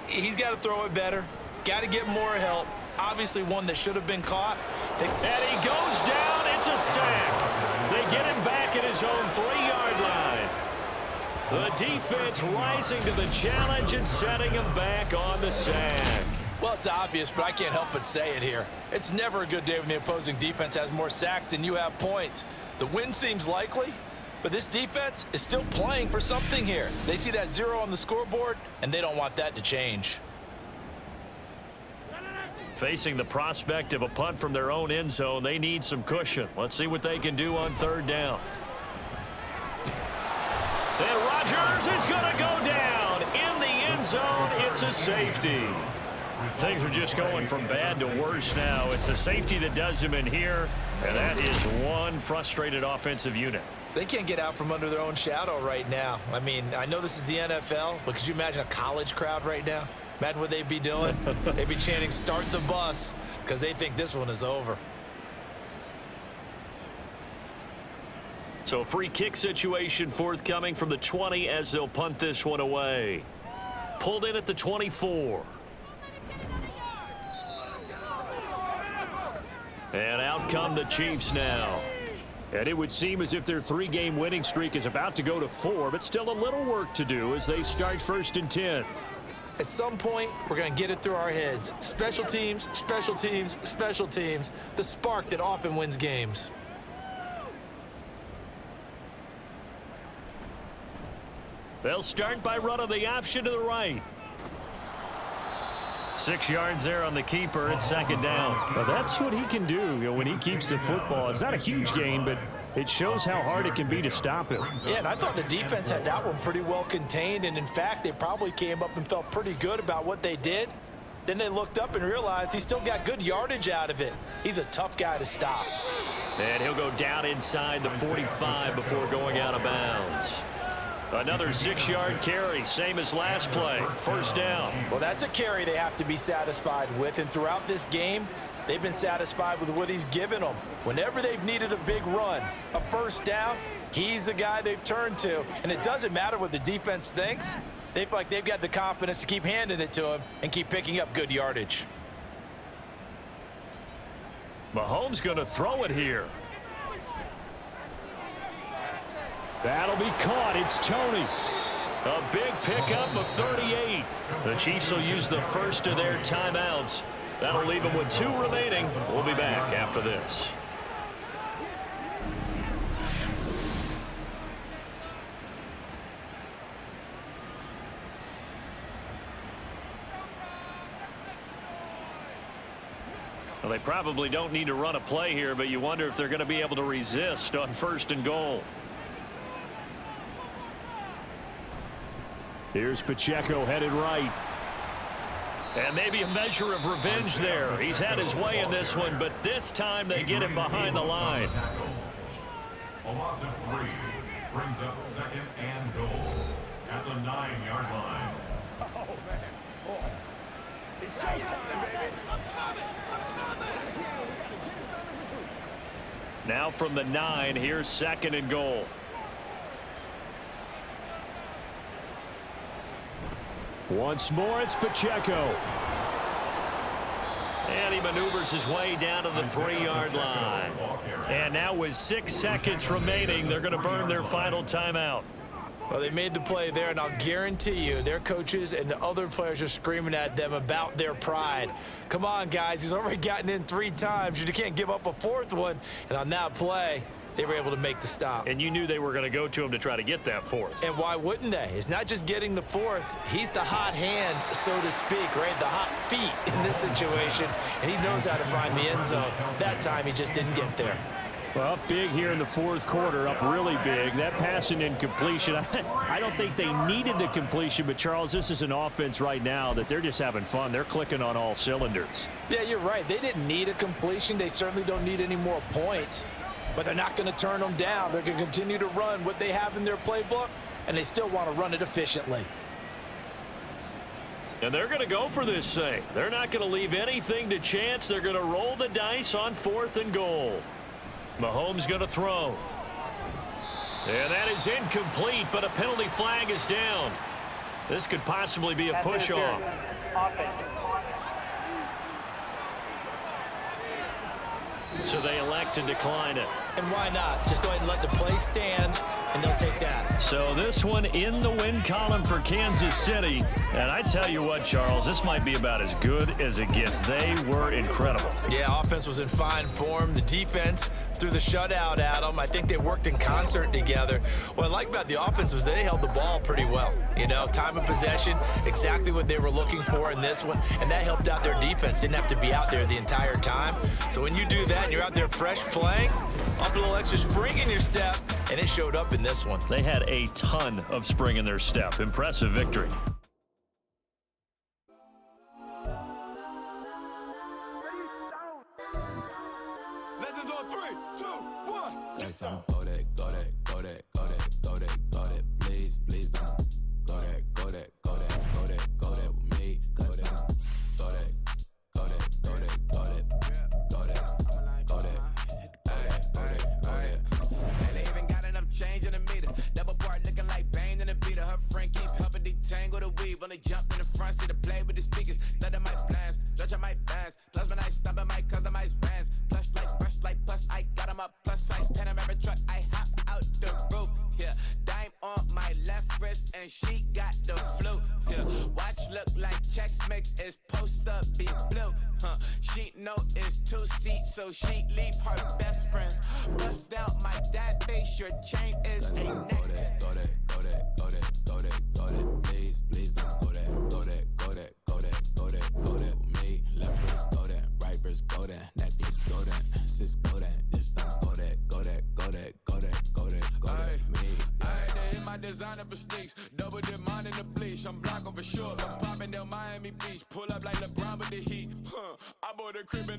He's got to throw it better, got to get more help. Obviously one that should have been caught. And he goes down. It's a sack. They get him back at his own 3-yard line. The defense rising to the challenge and setting him back on the sack. Well, it's obvious, but I can't help but say it here. It's never a good day when the opposing defense has more sacks than you have points. The win seems likely, but this defense is still playing for something here. They see that 0 on the scoreboard, and they don't want that to change. Facing the prospect of a punt from their own end zone, they need some cushion. Let's see what they can do on third down. And Rodgers is going to go down in the end zone. It's a safety. Things are just going from bad to worse now. It's a safety that does him in here, and that is one frustrated offensive unit. They can't get out from under their own shadow right now. I mean, I know this is the NFL, but could you imagine a college crowd right now? Imagine what they'd be doing. They'd be chanting, "Start the bus," because they think this one is over. So a free kick situation forthcoming from the 20 as they'll punt this one away. Pulled in at the 24. And out come the Chiefs now. And it would seem as if their 3-game winning streak is about to go to 4, but still a little work to do as they start 1st and 10. At some point, we're going to get it through our heads. Special teams, special teams, special teams. The spark that often wins games. They'll start by running the option to the right. 6 yards there on the keeper. It's 2nd down. Well, that's what he can do, when he keeps the football. It's not a huge gain, but it shows how hard it can be to stop him. Yeah, and I thought the defense had that one pretty well contained, and in fact, they probably came up and felt pretty good about what they did. Then they looked up and realized he still got good yardage out of it. He's a tough guy to stop. And he'll go down inside the 45 before going out of bounds. Another 6-yard carry, same as last play. 1st down. Well, that's a carry they have to be satisfied with, and throughout this game, they've been satisfied with what he's given them. Whenever they've needed a big run, a 1st down, he's the guy they've turned to. And it doesn't matter what the defense thinks. They feel like they've got the confidence to keep handing it to him and keep picking up good yardage. Mahomes going to throw it here. That'll be caught. It's Tony. A big pickup of 38. The Chiefs will use the first of their timeouts. That'll leave them with 2 remaining. We'll be back after this. Well, they probably don't need to run a play here, but you wonder if they're going to be able to resist on 1st and goal. Here's Pacheco headed right. And maybe a measure of revenge there. He's had his way in this one, but this time they get him behind the line. A loss of 3 brings up 2nd and goal at the 9-yard line. Oh, man. Oh. It's showtime, baby. Now from the 9, here's 2nd and goal. Once more, it's Pacheco. And he maneuvers his way down to the 3-yard line. And now with 6 seconds remaining, they're going to burn their final timeout. Well, they made the play there, and I'll guarantee you their coaches and the other players are screaming at them about their pride. Come on, guys. He's already gotten in 3 times. You can't give up a 4th one. And on that play, they were able to make the stop. And you knew they were going to go to him to try to get that 4th. And why wouldn't they? It's not just getting the 4th. He's the hot hand, so to speak, right? The hot feet in this situation. And he knows how to find the end zone. That time, he just didn't get there. Well, up big here in the 4th quarter, up really big. That passing incompletion, I don't think they needed the completion, but Charles, this is an offense right now that they're just having fun. They're clicking on all cylinders. Yeah, you're right. They didn't need a completion. They certainly don't need any more points, but they're not going to turn them down. They're going to continue to run what they have in their playbook, and they still want to run it efficiently. And they're going to go for this thing. They're not going to leave anything to chance. They're going to roll the dice on 4th and goal. Mahomes going to throw. And that is incomplete, but a penalty flag is down. This could possibly be a push-off. So they elect to decline it. And why not? Just go ahead and let the play stand, and they'll take that. So this one in the win column for Kansas City. And I tell you what, Charles, this might be about as good as it gets. They were incredible. Yeah, offense was in fine form. The defense threw the shutout at them. I think they worked in concert together. What I like about the offense was they held the ball pretty well. You know, time of possession, exactly what they were looking for in this one. And that helped out their defense. Didn't have to be out there the entire time. So when you do that and you're out there fresh playing, off a little extra spring in your step, and it showed up in this one. They had a ton of spring in their step. Impressive victory. Legends on 3, 2, 1. Let's go that, go that, go that, go that, go that, go that. Please, please don't. Go that, go that, go that, go that, go that with me. Go that, go that, go that, go that, go that, go that, go that, go that, go that. And they even got enough change in the meter. Double part looking like Bane in the beater. Her friend keep helping detangle the weave. Only jumped in the front seat to play with the speakers. Thunder my plans, stretch on my bands. Plus when I stumble my customized vans. Plush like brush like plus I got 'em up. Plus size Panamera truck. I hop out the roof. Yeah, dime on my left wrist and she got the flu. Yeah, watch look like checks mix is post up be blue. She know it's 2 seats, so she leave her best friends. Bust out my dad face, your chain is a necklace. Go that, go that, go that, go that, go that. Please, please don't go that, go that, go that, go that, go that, go that with me. Left wrist go that, right wrist go that, necklace go that, sis go that, this don't go that, go that, go that, go that, go that, go that with me. I had to hit my designer for sneaks, double dip mine in the bleach. I'm blocking for sure, I'm popping down Miami Beach, pull up like LeBron with the heat. I bought a crib in the